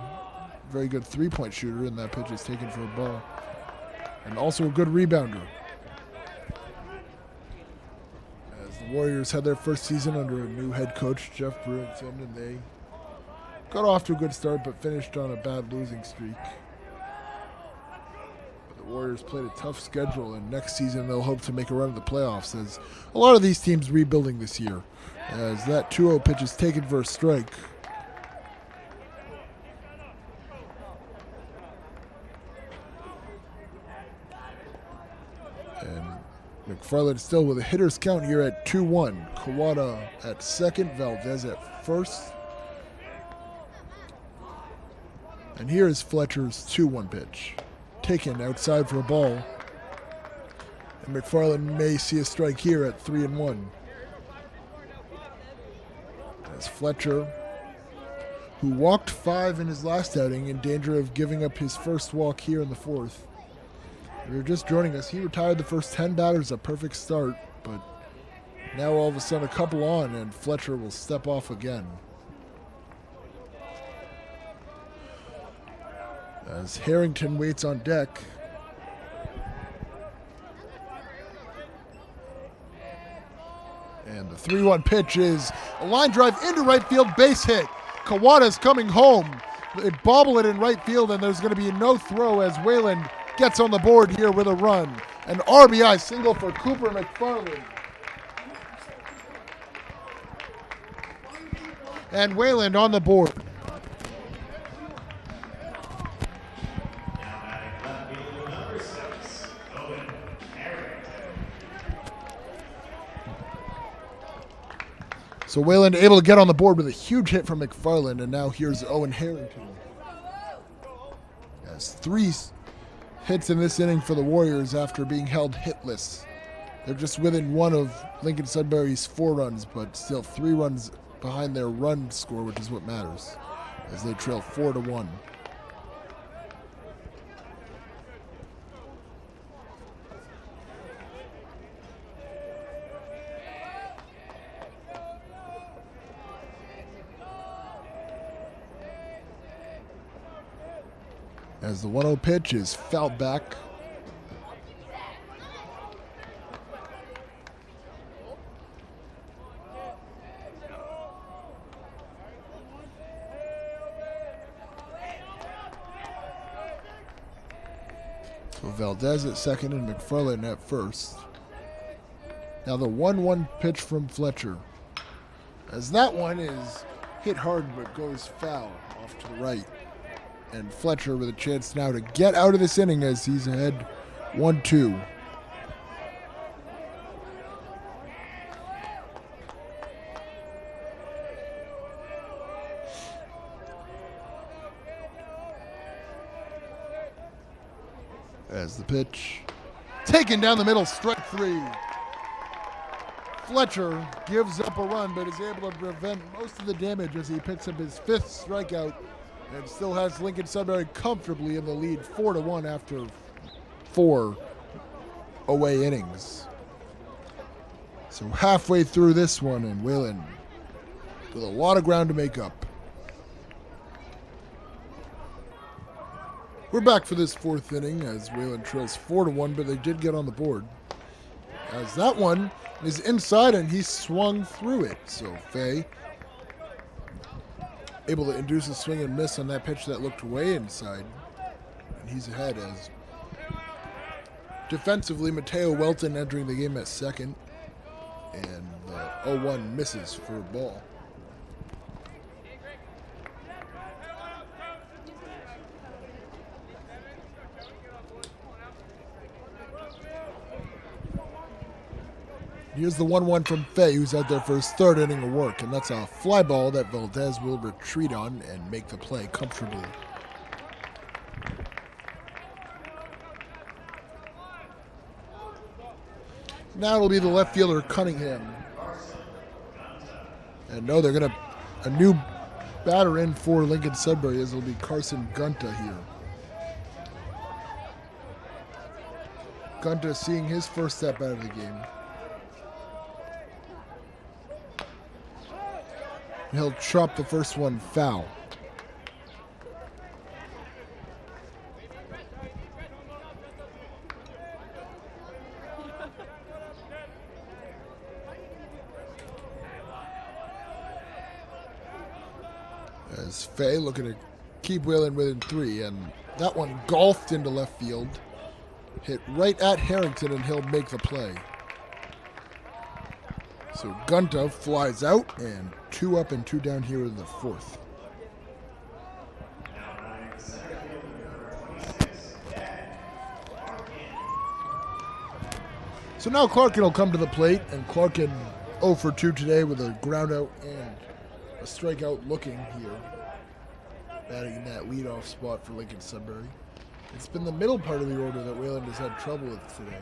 Very good 3-point shooter, and that pitch is taken for a ball. And also a good rebounder. As the Warriors had their first season under a new head coach, Jeff Brewington, and they got off to a good start but finished on a bad losing streak. But the Warriors played a tough schedule, and next season they'll hope to make a run at the playoffs, as a lot of these teams rebuilding this year. As that 2-0 pitch is taken for a strike. McFarland still with a hitter's count here at 2-1. Kawada at second, Valdez at first. And here is Fletcher's 2-1 pitch. Taken outside for a ball. And McFarland may see a strike here at 3-1. As Fletcher, who walked 5 in his last outing, in danger of giving up his first walk here in the 4th. If you're just joining us, he retired the first 10 batters, a perfect start, but now all of a sudden a couple on, and Fletcher will step off again. As Harrington waits on deck. And the 3-1 pitch is a line drive into right field, base hit. Kawada's coming home. They bobble it in right field, and there's going to be no throw as Wayland gets on the board here with a run. An RBI single for Cooper McFarland. And Wayland on the board. So Wayland able to get on the board with a huge hit from McFarland, and now here's Owen Harrington. Has 3 hits in this inning for the Warriors after being held hitless. They're just within 1 of Lincoln Sudbury's 4 runs, but still 3 runs behind their run score, which is what matters, as they trail 4-1. As the 1-0 pitch is fouled back. So Valdez at second and McFarland at first. Now the 1-1 pitch from Fletcher. As that one is hit hard but goes foul off to the right. And Fletcher with a chance now to get out of this inning as he's ahead 1-2. As the pitch taken down the middle, strike three. Fletcher gives up a run but is able to prevent most of the damage as he picks up his fifth strikeout and still has Lincoln Sudbury comfortably in the lead 4-1 after 4 away innings. So halfway through this one, and Whalen with a lot of ground to make up. We're back for this fourth inning as Whalen trails 4-1, but they did get on the board. As that one is inside and he swung through it. So Fay able to induce a swing and miss on that pitch that looked way inside. And he's ahead as defensively Mateo Welton entering the game at second. And the 0-1 misses for a ball. Here's the 1-1 from Fay, who's out there for his third inning of work, and that's a fly ball that Valdez will retreat on and make the play comfortably. Now it'll be the left fielder Cunningham. And no, they're going to, a new batter in for Lincoln Sudbury, as it'll be Carson Gunta here. Gunta seeing his first step out of the game. He'll chop the first one foul. As Fay looking to keep Whalen within 3, and that one golfed into left field. Hit right at Harrington, and he'll make the play. So Gunta flies out, and 2 up and 2 down here in the fourth. So now Clarkin will come to the plate, and Clarkin 0 for 2 today with a ground out and a strikeout looking here. Batting in that leadoff spot for Lincoln Sudbury. It's been the middle part of the order that Whalen has had trouble with today.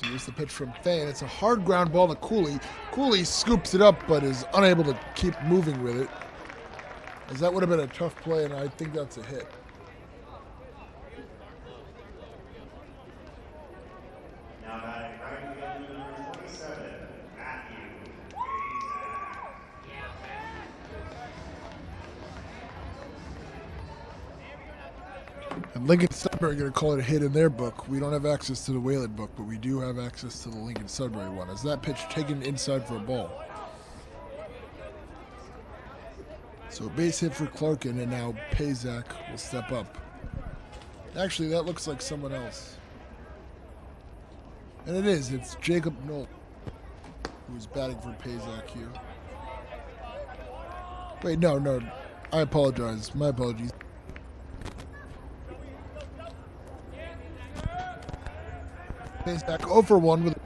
Here's the pitch from Fay, and it's a hard ground ball to Cooley. Cooley scoops it up, but is unable to keep moving with it. As that would have been a tough play, and I think that's a hit. And Lincoln Sudbury are going to call it a hit in their book. We don't have access to the Whalen book, but we do have access to the Lincoln Sudbury one. As that pitch taken inside for a ball. So base hit for Clarkin, and now Pazak will step up. Actually, that looks like someone else. And it is. It's Jacob Knoll, who's batting for Pazak here. Wait, no. I apologize. My apologies. Pazak 0 for 1 with.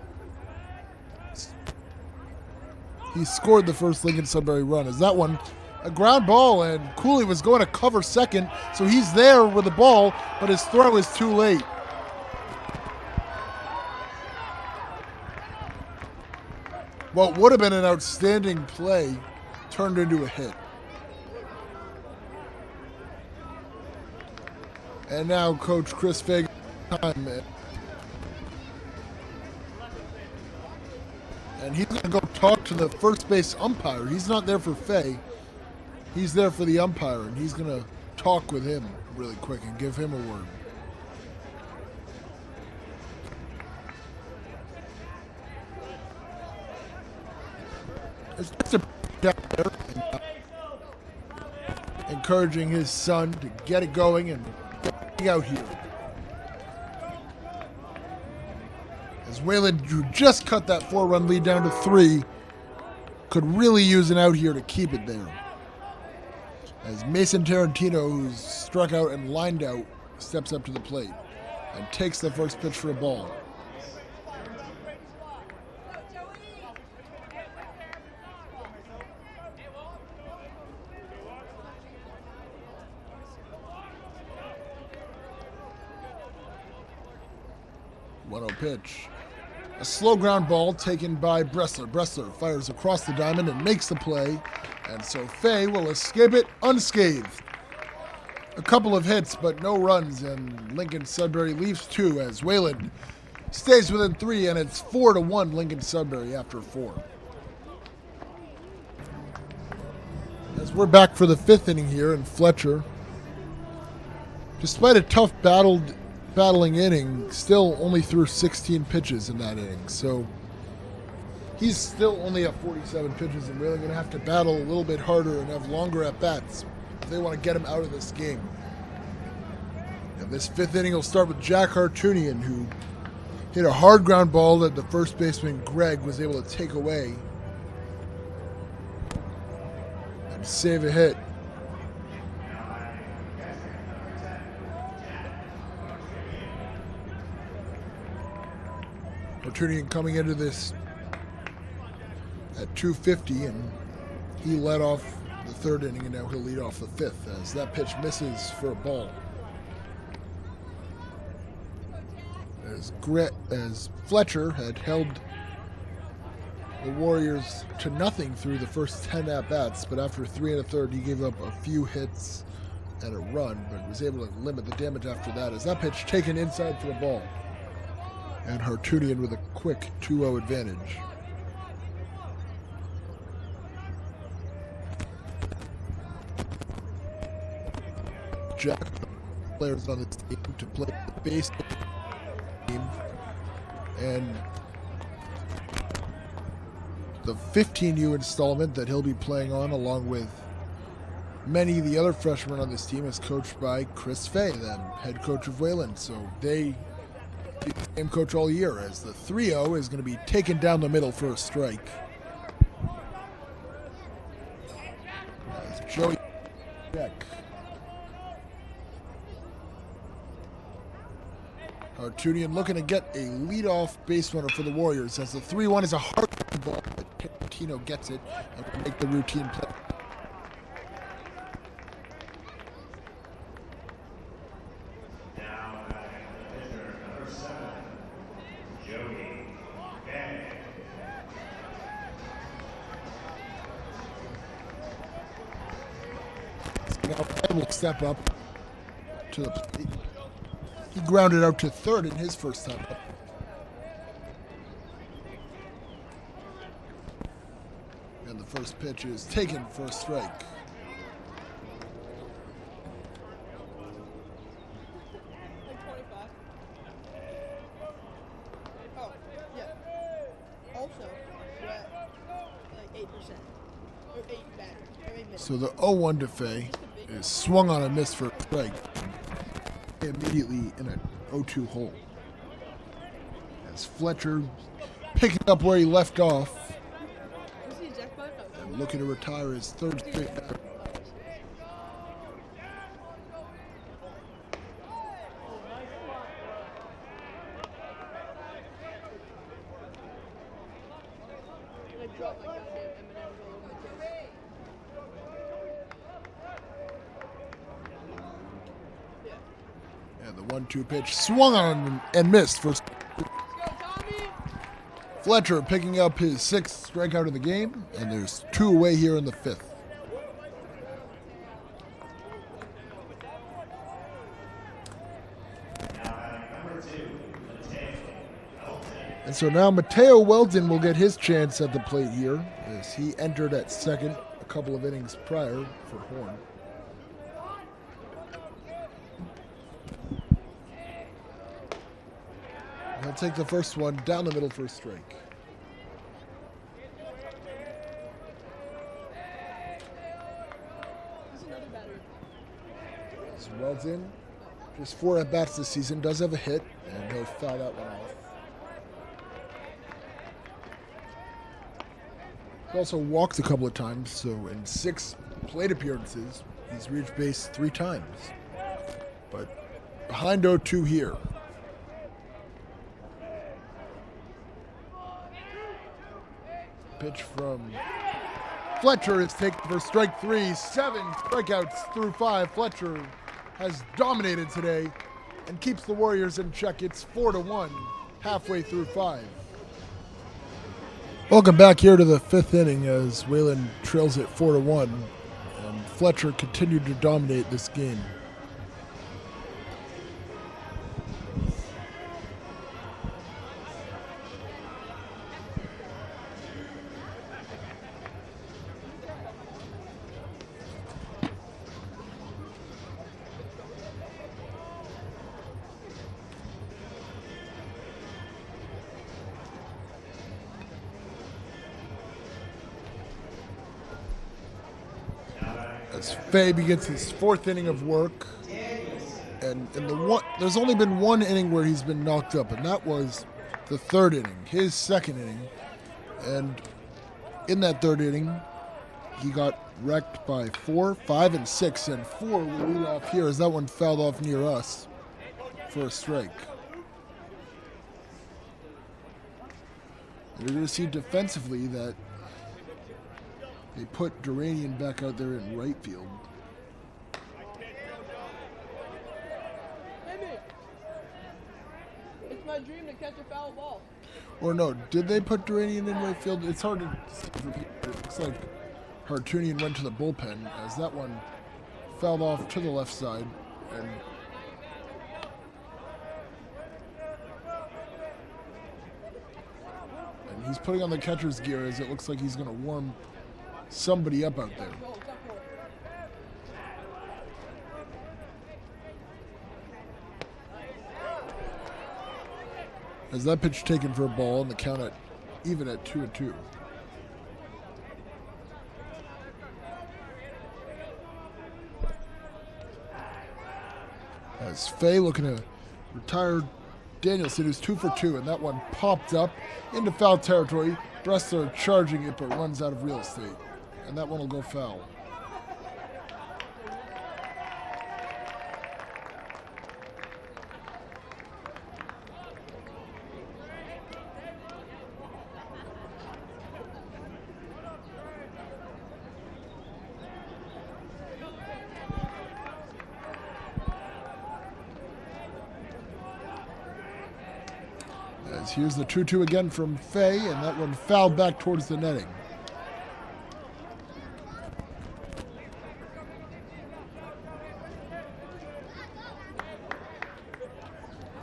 He scored the first Lincoln Sudbury run. Is that one a ground ball, and Cooley was going to cover second, so he's there with the ball, but his throw is too late. What would have been an outstanding play turned into a hit. And now Coach Chris Fagan time. And he's going to go talk to the first base umpire. He's not there for Fay. He's there for the umpire, and he's going to talk with him really quick and give him a word. It's just a down there and, encouraging his son to get it going and get out here. As Wayland, who just cut that 4-run lead down to 3, could really use an out here to keep it there. As Mason Tarantino, who's struck out and lined out, steps up to the plate and takes the first pitch for a ball. One-0 pitch. A slow ground ball taken by Bressler. Bressler fires across the diamond and makes the play, and so Fay will escape it unscathed. A couple of hits, but no runs, and Lincoln Sudbury leaves 2 as Wayland stays within 3, and it's 4-1 Lincoln Sudbury after 4. As we're back for the 5th inning here, and Fletcher, despite a tough battling inning, still only threw 16 pitches in that inning. So he's still only at 47 pitches, and really going to have to battle a little bit harder and have longer at-bats if they want to get him out of this game. And this 5th inning will start with Jack Hartunian, who hit a hard ground ball that the first baseman Greg was able to take away and save a hit. Hartunian coming into this at 250, and he led off the 3rd inning, and now he'll lead off the 5th as that pitch misses for a ball. As Fletcher had held the Warriors to nothing through the first 10 at-bats, but after 3 1/3, he gave up a few hits and a run, but was able to limit the damage after that as that pitch taken inside for a ball. And Hartunian with a quick 2-0 advantage. Jack players on the team to play the base team, and the 15U installment that he'll be playing on along with many of the other freshmen on this team is coached by Chris Fay, the head coach of Wayland. So they be the same coach all year, as the 3-0 is going to be taken down the middle for a strike. As Joey Beck. Hartunian looking to get a leadoff base runner for the Warriors, as the 3-1 is a hard ball, but Tarantino gets it and will make the routine play. Now Fred will step up to the plate. He grounded out to 3rd in his first time up. And the first pitch is taken for a strike. Oh, yeah. Also, we're at like 8%. Or 8 batter. So the 0-1 to Fay is swung on and missed for a strike. Immediately in an 0-2 hole. As Fletcher picking up where he left off and looking to retire his 3rd straight batter. And the 1-2 pitch swung on and missed for Fletcher, picking up his 6th strikeout of the game, and there's 2 away here in the 5th. And so now Mateo Weldon will get his chance at the plate here, as he entered at 2nd a couple of innings prior for Horn. He'll take the first one down the middle for a strike. dials in. Just 4 at-bats this season. Does have a hit, and he'll foul that one off. He also walked a couple of times, so in 6 plate appearances, he's reached base 3 times. But behind 0-2 here. Pitch from Fletcher is taken for strike 3. 7 strikeouts through 5. Fletcher has dominated today and keeps the Warriors in check. It's 4-1 halfway through 5. Welcome back here to the 5th inning as Wayland trails it 4-1, and Fletcher continued to dominate this game. As Fay begins his 4th inning of work, and there's only been 1 inning where he's been knocked up, and that was the 3rd inning, his 2nd inning. And in that 3rd inning, he got wrecked by 4, 5, and 6, and 4 will lead off here as that one fouled off near us for a strike. You're going to see defensively that they put Duranian back out there in right field. It's my dream to catch a foul ball. Or no, did they put Duranian in right field? It's hard to see. It looks like Hartunian went to the bullpen as that one fouled off to the left side. And he's putting on the catcher's gear as it looks like he's going to warm somebody up out there. As that pitch taken for a ball and the count at even at 2-2. As Fay looking to retire Danielson, who's 2 for 2, and that one popped up into foul territory. Bressler charging it, but runs out of real estate. And that one will go foul. As here's the 2-2 again from Fay, and that one fouled back towards the netting.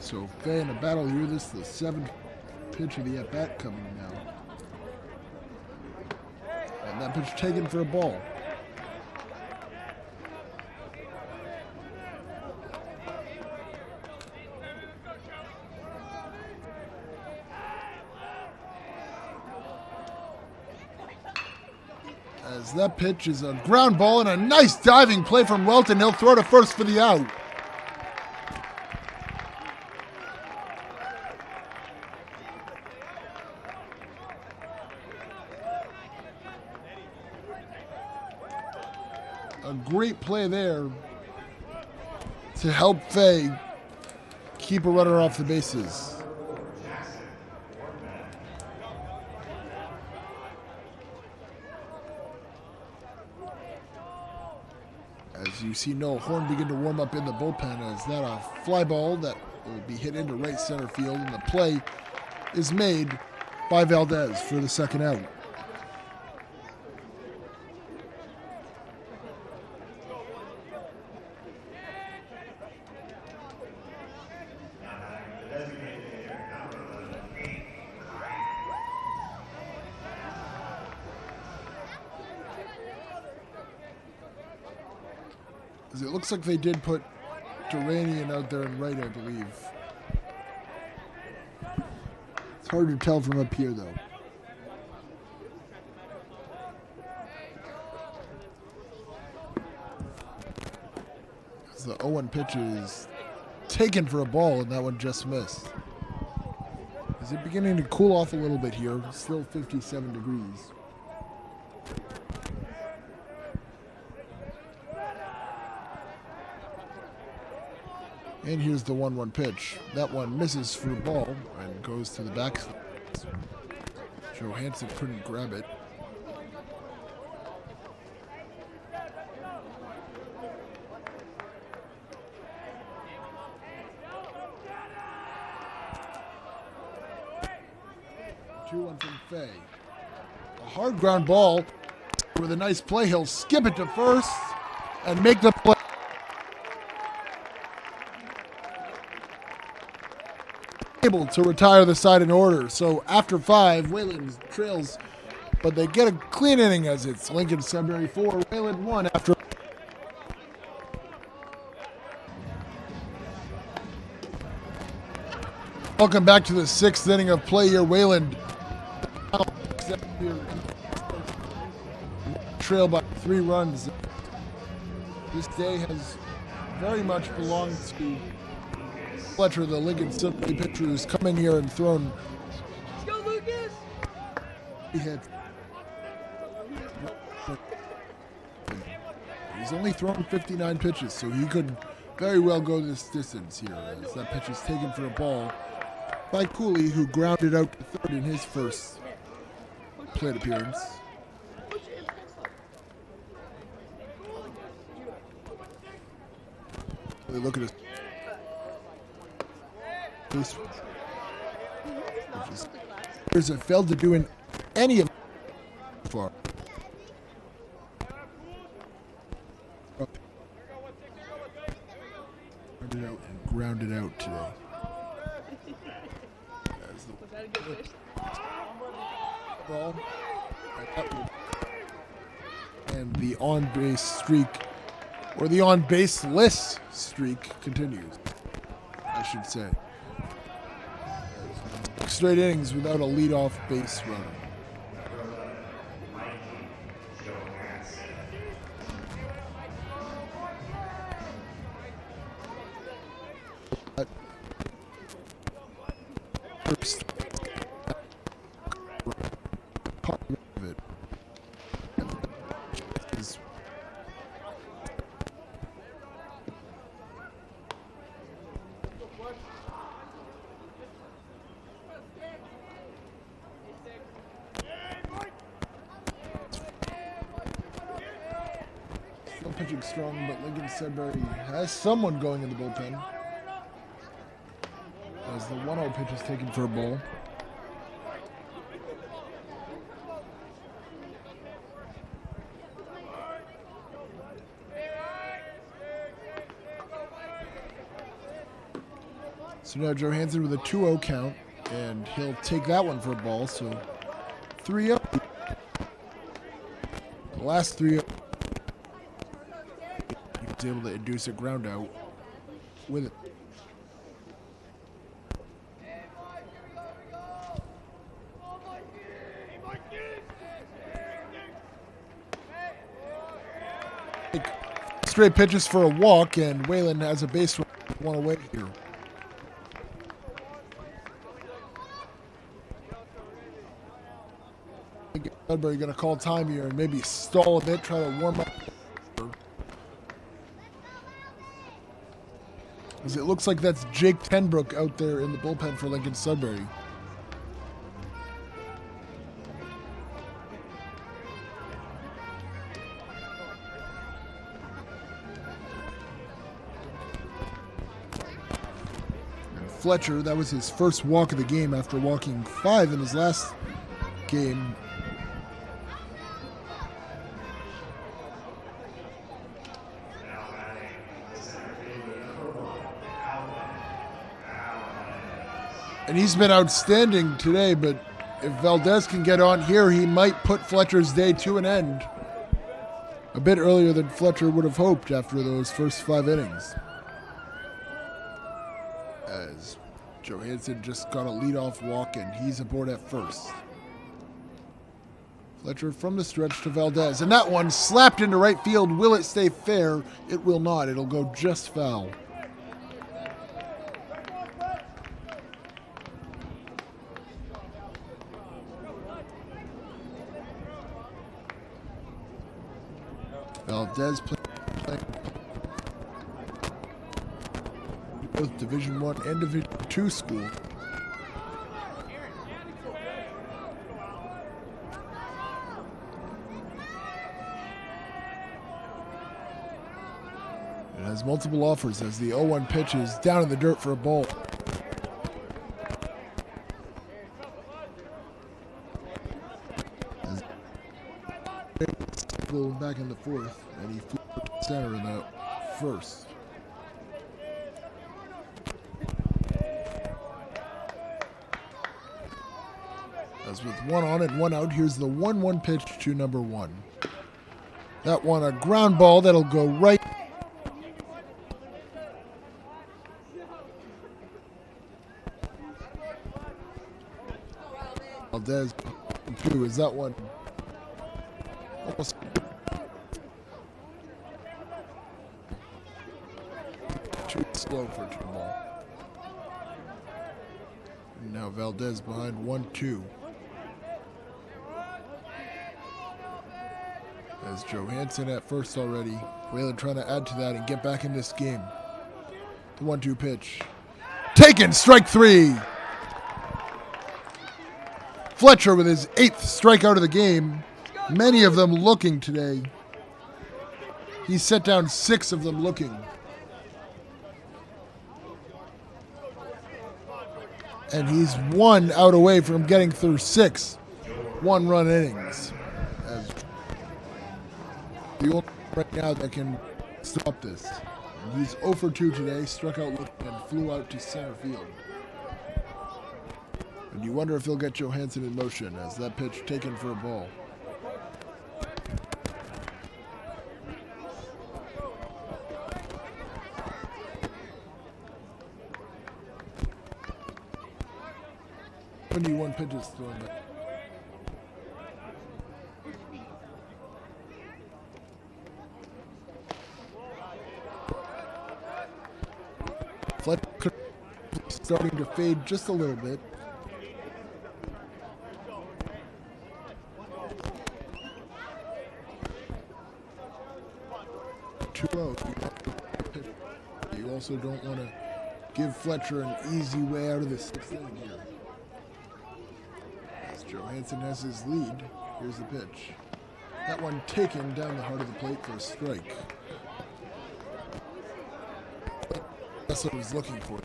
So Fay in a battle here. This is the 7th pitch of the at-bat coming now. And that pitch taken for a ball. As that pitch is a ground ball and a nice diving play from Welton. He'll throw to first for the out. A great play there to help Fay keep a runner off the bases. As you see Noah Horn begin to warm up in the bullpen, as that a fly ball that will be hit into right center field, and the play is made by Valdez for the second out. It looks like they did put Duranian out there in right, I believe. It's hard to tell from up here, though. as the 0-1 pitch is taken for a ball, and that one just missed. Is it beginning to cool off a little bit here? Still 57 degrees. And here's the 1-1 pitch. That one misses for a ball and goes to the back. Johansson couldn't grab it. Two-one from Fay. A hard ground ball with a nice play. He'll skip it to first and make the play. Able to retire the side in order. So after 5, Wayland trails, but they get a clean inning as it's Lincoln Sudbury 4, Wayland 1 after. Welcome back to the 6th inning of play here. Wayland trail by 3 runs. This day has very much belonged to Fletcher, the Lincoln Sudbury pitcher, who's come in here and thrown. Let's go, Lucas! He's only thrown 59 pitches, so he could very well go this distance here, as that pitch is taken for a ball by Cooley, who grounded out to third in his first plate appearance. Look at his. There's a failed to do in any of far. Grounded out today. Was that a good fish? Ball. And the on-base streak, or the on-baseless streak, continues, I should say. Straight innings without a leadoff base runner. First part of it is still pitching strong, but Lincoln Sudbury has someone going in the bullpen. As the 1-0 pitch is taken for a ball. So now Johansson with a 2-0 count, and he'll take that one for a ball, so 3-0. The last 3-0. He was able to induce a ground out with it. Straight pitches for a walk, and Wayland has a base one away here. Sudbury going to call time here and maybe stall a bit, try to warm up. As it looks like that's Jake Tenbrook out there in the bullpen for Lincoln Sudbury. Fletcher, that was his first walk of the game after walking 5 in his last game. And he's been outstanding today, but if Valdez can get on here, he might put Fletcher's day to an end a bit earlier than Fletcher would have hoped after those first 5 innings. As Johansson just got a leadoff walk, and he's aboard at first. Fletcher from the stretch to Valdez. And that one slapped into right field. Will it stay fair? It will not. It'll go just foul. Valdez playing both Division I and Division II school. It has multiple offers as the 0-1 pitch is down in the dirt for a ball. Back in the fourth, and he flew to center in the first. As with one on and one out, here's the 1-1 pitch to number 1. That one, a ground ball that'll go right. Valdez, two, is that one almost too slow for a ball. And now Valdez behind 1-2. As Johansson at first already. Whalen trying to add to that and get back in this game. The 1-2 pitch. Taken, strike 3. Fletcher with his 8th strikeout of the game. Many of them looking today. He set down 6 of them looking. And he's 1 out away from getting through 6 one-run innings. As the only right now that can stop this. And he's 0 for 2 today, struck out looking and flew out to center field. And you wonder if he'll get Johansson in motion as that pitch taken for a ball. One pitches thrown back. Fletcher starting to fade just a little bit. You also don't want to give Fletcher an easy way out of this 6th inning here. As Johansson has his lead, here's the pitch. That one taken down the heart of the plate for a strike. That's what I was looking for.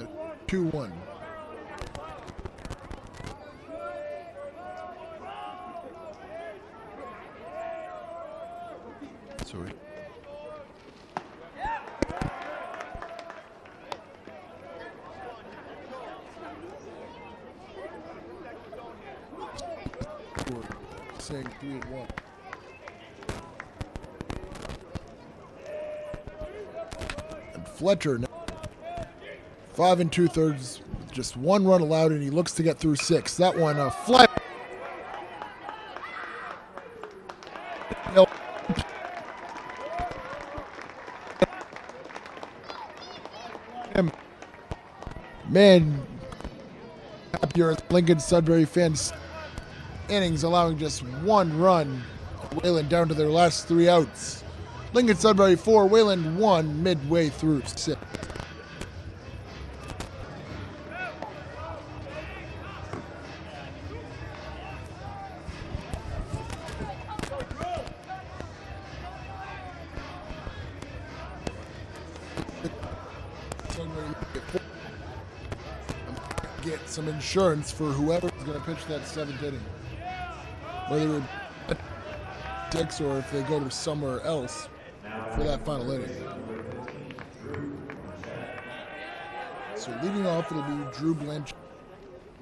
At 2-1. Sorry. Saying 3-1. And Fletcher now 5 2/3, just 1 run allowed, and he looks to get through 6. That one a fly. Man, happier as Lincoln Sudbury fans. Innings allowing just 1 run. Wayland down to their last 3 outs. Lincoln Sudbury 4, Wayland 1 midway through 6. Get some insurance for whoever's going to pitch that 7th inning. Whether it's 6 or if they go to somewhere else for that final inning. So leading off, it'll be Drew Blanchard,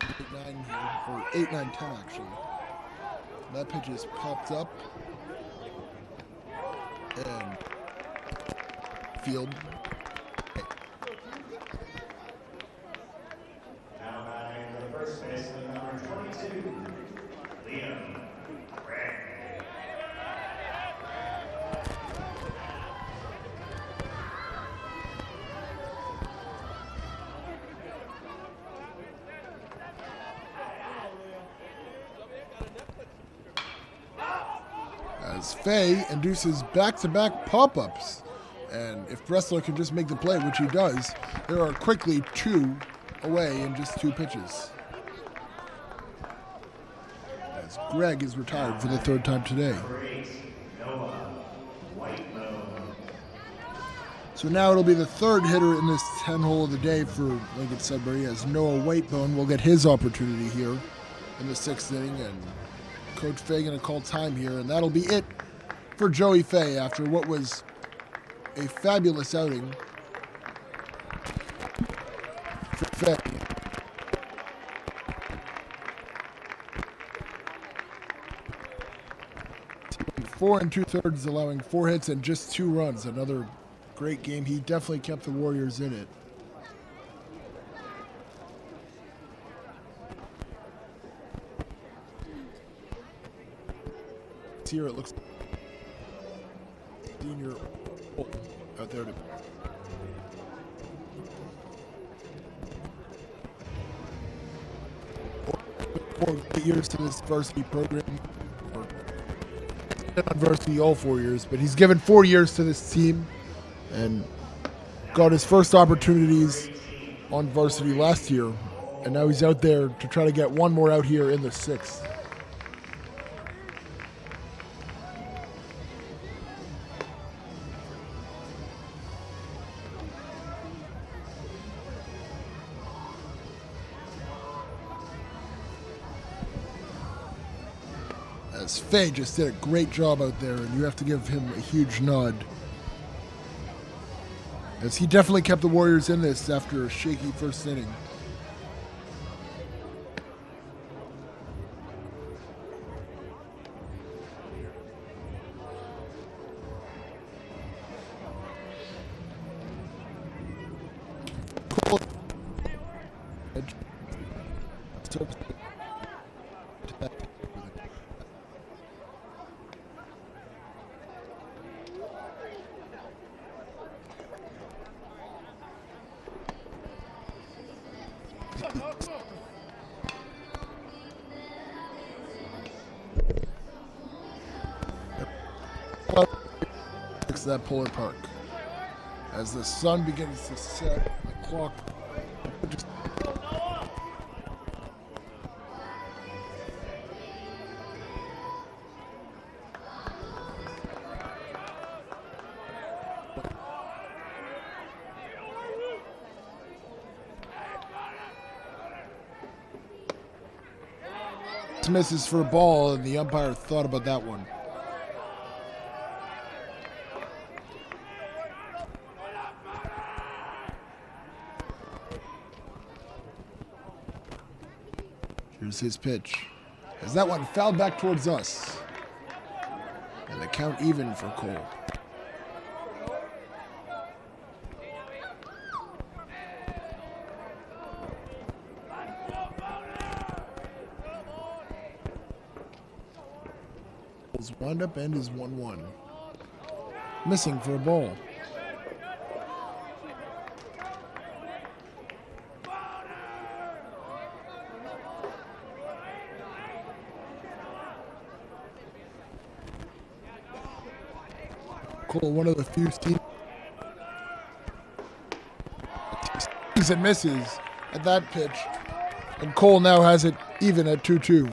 8-9-10 actually. That pitch is popped up and field. as Fay induces back-to-back pop-ups. And if Bressler can just make the play, which he does, there are quickly 2 away in just 2 pitches. As Greg is retired for the 3rd time today. So now it'll be the 3rd hitter in this 10-hole of the day for Lincoln Sudbury, as Noah Whitebone will get his opportunity here in the 6th inning, and Coach Fay going to call time here, and that'll be it for Joey Fay after what was a fabulous outing for Fay. 4 2/3, allowing 4 hits and just 2 runs. Another great game. He definitely kept the Warriors in it. Here it looks senior out there to 4 years to this varsity program. On varsity all 4 years, but he's given 4 years to this team and got his first opportunities on varsity last year, and now he's out there to try to get one more out here in the 6th. As Fay just did a great job out there, and you have to give him a huge nod, as he definitely kept the Warriors in this after a shaky first inning. That Polar Park as the sun begins to set, the clock just misses for a ball, and the umpire thought about that one. Here's his pitch, as that one fouled back towards us. And the count even for Cole. Cole's windup end is 1-1. Missing for a ball. Cole, one of the few teams and misses at that pitch, and Cole now has it even at 2-2.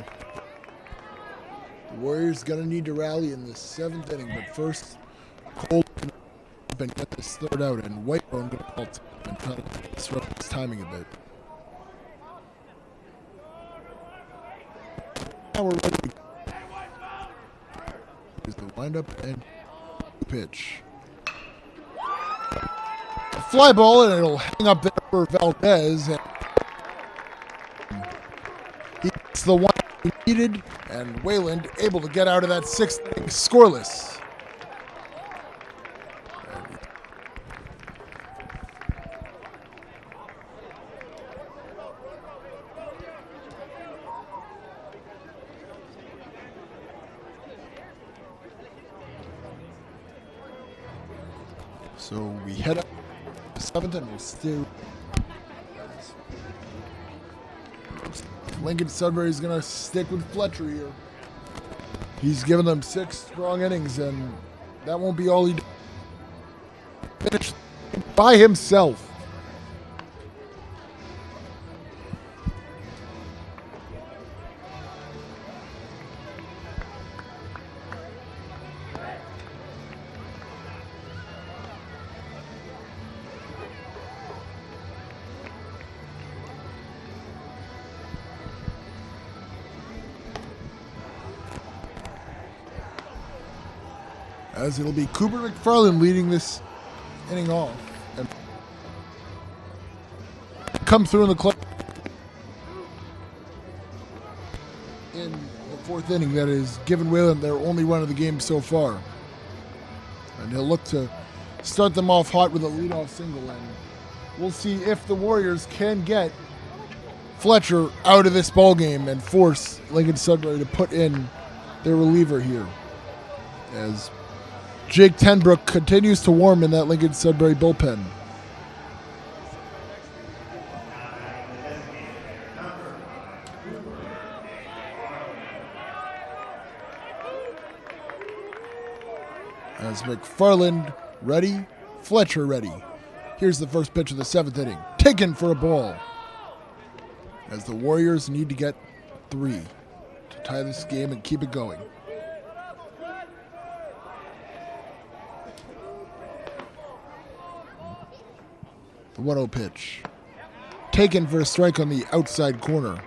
The Warriors gonna need to rally in the 7th inning, but first Cole can get this 3rd out, and Whitebone gonna call and try to disrupt his timing a bit. Now we're ready. Here's the windup and pitch. A fly ball, and it'll hang up there for Valdez. And he gets the one he needed, and Wayland able to get out of that 6th inning scoreless. So we head up to 7th, and we'll still. Lincoln Sudbury is going to stick with Fletcher here. He's given them 6 strong innings, and that won't be all he finished by himself. As it'll be Cooper McFarland leading this inning off. And come through in the club in the 4th inning that has given Wayland their only run of the game so far. And he'll look to start them off hot with a leadoff single. And we'll see if the Warriors can get Fletcher out of this ball game and force Lincoln Sudbury to put in their reliever here. As Jake Tenbrook continues to warm in that Lincoln Sudbury bullpen. As McFarland ready, Fletcher ready. Here's the first pitch of the 7th inning. Taken for a ball. As the Warriors need to get 3 to tie this game and keep it going. The 1-0 pitch. Taken for a strike on the outside corner.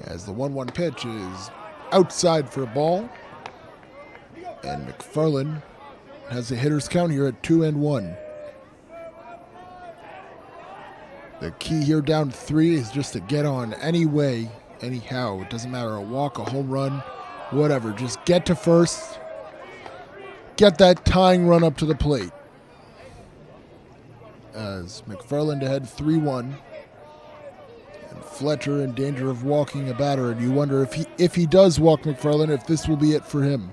As the 1-1 pitch is outside for a ball. And McFarland has a hitter's count here at 2-1. The key here down 3 is just to get on any way, anyhow. It doesn't matter, a walk, a home run, whatever. Just get to first. Get that tying run up to the plate. As McFarland ahead 3-1. And Fletcher in danger of walking a batter. And you wonder if he does walk McFarland, if this will be it for him.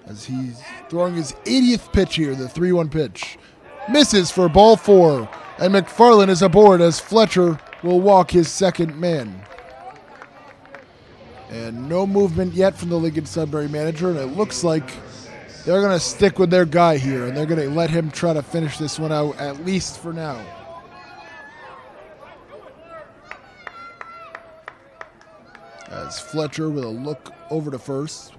As he's throwing his 80th pitch here, the 3-1 pitch. Misses for ball 4. And McFarland is aboard as Fletcher will walk his second man. And no movement yet from the Lincoln Sudbury manager, and it looks like they're going to stick with their guy here, and they're going to let him try to finish this one out, at least for now. As Fletcher with a look over to first,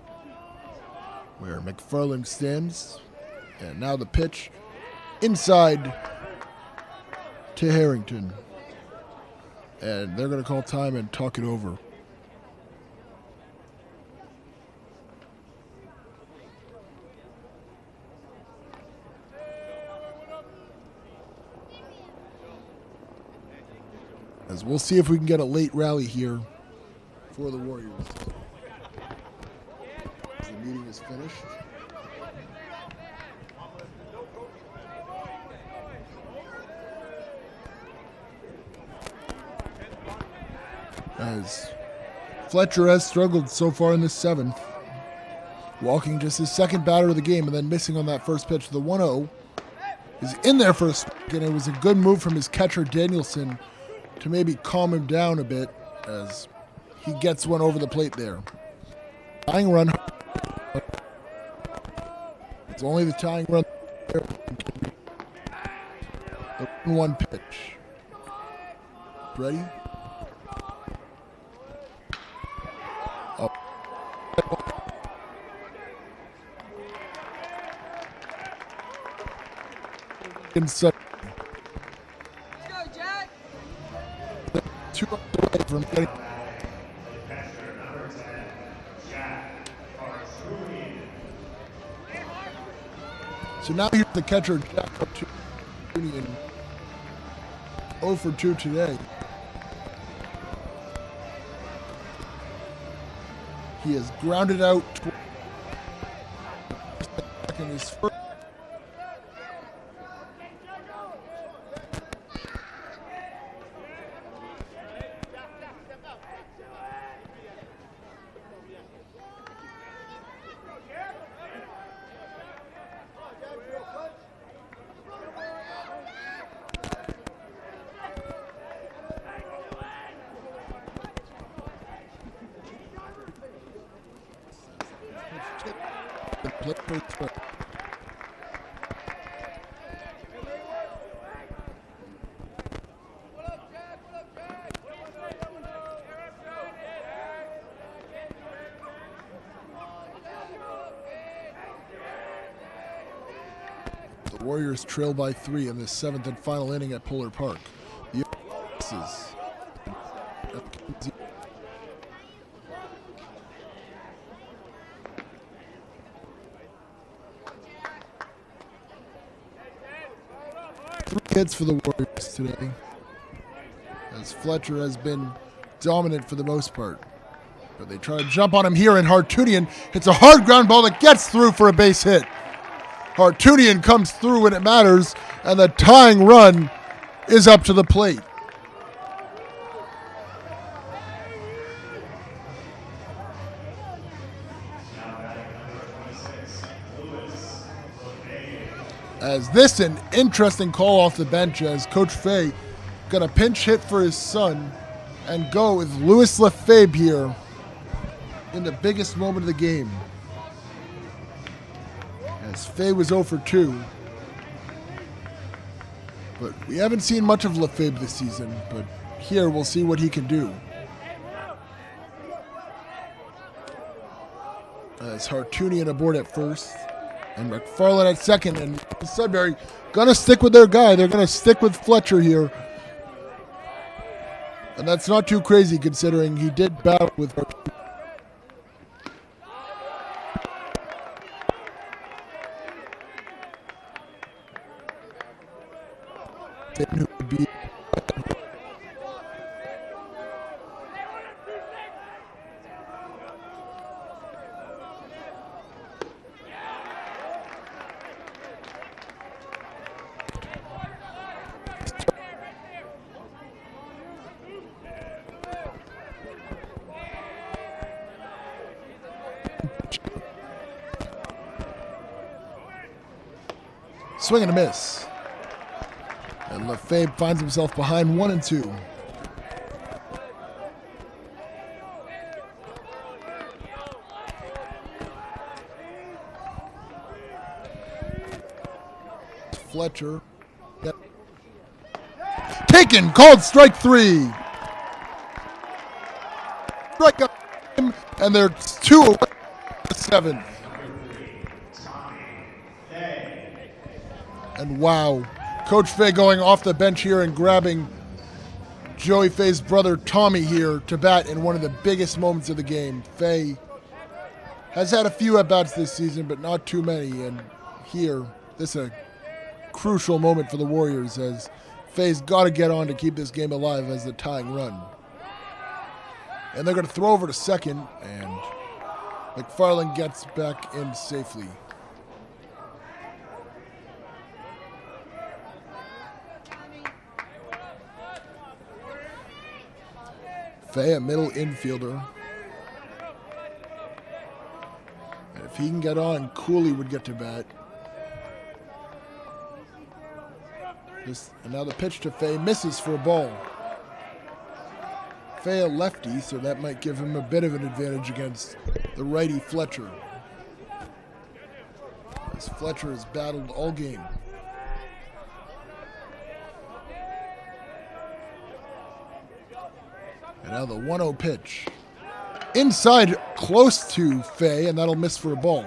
where McFarland stands. And now the pitch inside to Harrington. And they're going to call time and talk it over. As we'll see if we can get a late rally here for the Warriors. The meeting is finished. As Fletcher has struggled so far in this 7th, walking just his second batter of the game and then missing on that first pitch. The 1-0 is in there for a strike, and it was a good move from his catcher Danielson to maybe calm him down a bit as he gets one over the plate there. Tying run. It's only the tying run. The 1-1 pitch. Ready? Up. Inside. Let's go, Jack. 2 away from getting. So now here's the catcher, Jack Cartoonian, 0 for 2 today. He has grounded out in his first. Play first strike. The Warriors trail by 3 in the 7th and final inning at Polar Park. The WHS hits for the Warriors today, as Fletcher has been dominant for the most part. But they try to jump on him here, and Hartunian hits a hard ground ball that gets through for a base hit. Hartunian comes through when it matters, and the tying run is up to the plate. As this an interesting call off the bench, as Coach Fay got a pinch hit for his son and go with Louis Lefebvre here in the biggest moment of the game. As Fay was 0 for 2. But we haven't seen much of Lefebvre this season, but here we'll see what he can do. As Hartunian aboard at first, and McFarland at second, and Sudbury gonna stick with their guy. They're gonna stick with Fletcher here. And that's not too crazy considering he did battle with Hartunian. Who would be swing and a miss. And Lefebvre finds himself behind 1 and 2. Fletcher. Yep. Taken, called strike 3. Strike up him, and they're 2 away from the 7th. And wow. Coach Fay going off the bench here and grabbing Joey Fay's brother Tommy here to bat in one of the biggest moments of the game. Fay has had a few at-bats this season, but not too many. And here, this is a crucial moment for the Warriors, as Fay's got to get on to keep this game alive as the tying run. And they're going to throw over to second, and McFarland gets back in safely. Fay, a middle infielder. And if he can get on, Cooley would get to bat. And now the pitch to Fay misses for a ball. Fay a lefty, so that might give him a bit of an advantage against the righty Fletcher, as Fletcher has battled all game. And now the 1-0 pitch. Inside, close to Fay, and that'll miss for a ball.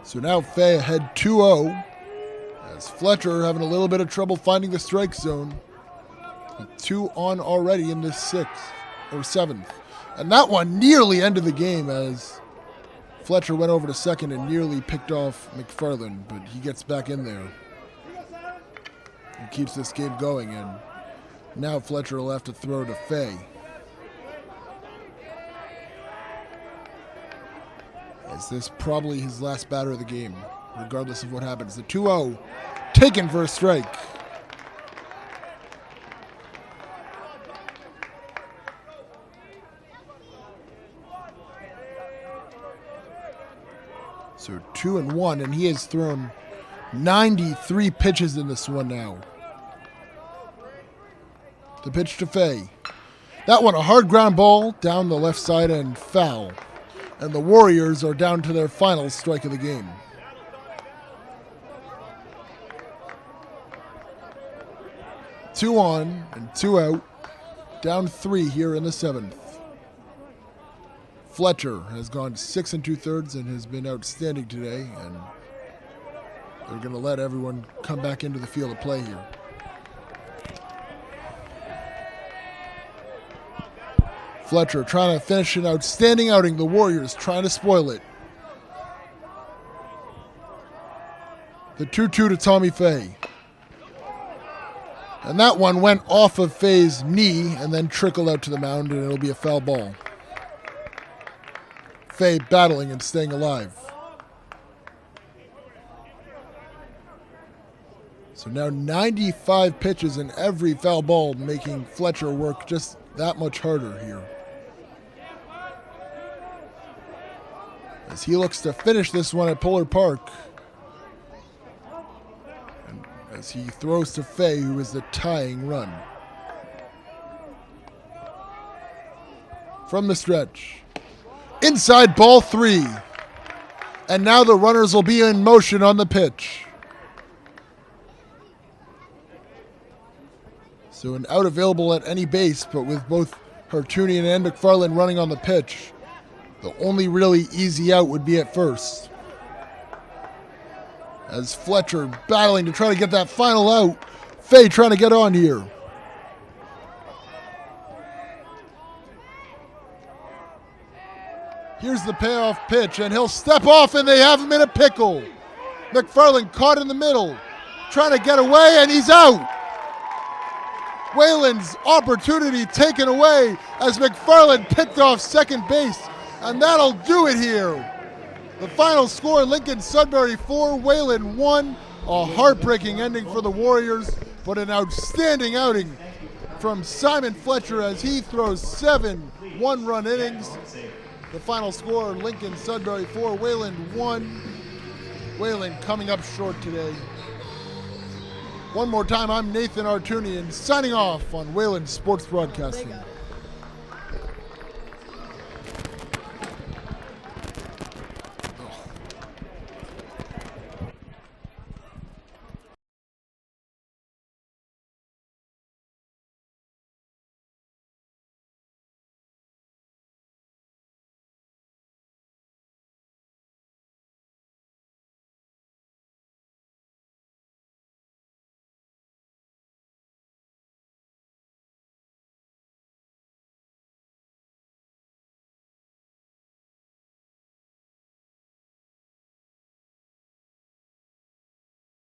So now Fay ahead 2-0, as Fletcher having a little bit of trouble finding the strike zone. With 2 on already in the 6th or 7th. And that one nearly ended the game, as Fletcher went over to second and nearly picked off McFarland, but he gets back in there and keeps this game going. And now Fletcher will have to throw to Fay, as this probably his last batter of the game, regardless of what happens. The 2-0 taken for a strike. So 2-1, and he has thrown 93 pitches in this one now. The pitch to Fay. That one, a hard ground ball down the left side and foul. And the Warriors are down to their final strike of the game. Two on and two out. Down 3 here in the 7th. Fletcher has gone 6 2/3 and has been outstanding today. And they're going to let everyone come back into the field of play here. Fletcher trying to finish an outstanding outing. The Warriors trying to spoil it. The 2-2 to Tommy Fay. And that one went off of Fay's knee and then trickled out to the mound, and it'll be a foul ball. Fay battling and staying alive. So now 95 pitches and every foul ball making Fletcher work just that much harder here. As he looks to finish this one at Polar Park. And as he throws to Fay, who is the tying run. From the stretch. Inside ball 3. And now the runners will be in motion on the pitch. So an out available at any base, but with both Hartunian and McFarland running on the pitch, the only really easy out would be at first. As Fletcher battling to try to get that final out, Fay trying to get on here. Here's the payoff pitch, and he'll step off, and they have him in a pickle. McFarland caught in the middle, trying to get away, and he's out. Whalen's opportunity taken away as McFarland picked off second base, and that'll do it here. The final score, Lincoln Sudbury 4, Whalen 1. A heartbreaking ending for the Warriors, but an outstanding outing from Simon Fletcher as he throws 7 one-run innings. The final score, Lincoln Sudbury 4, Whalen 1. Whalen coming up short today. One more time, I'm Nathan Artunian, signing off on Whalen Sports Broadcasting.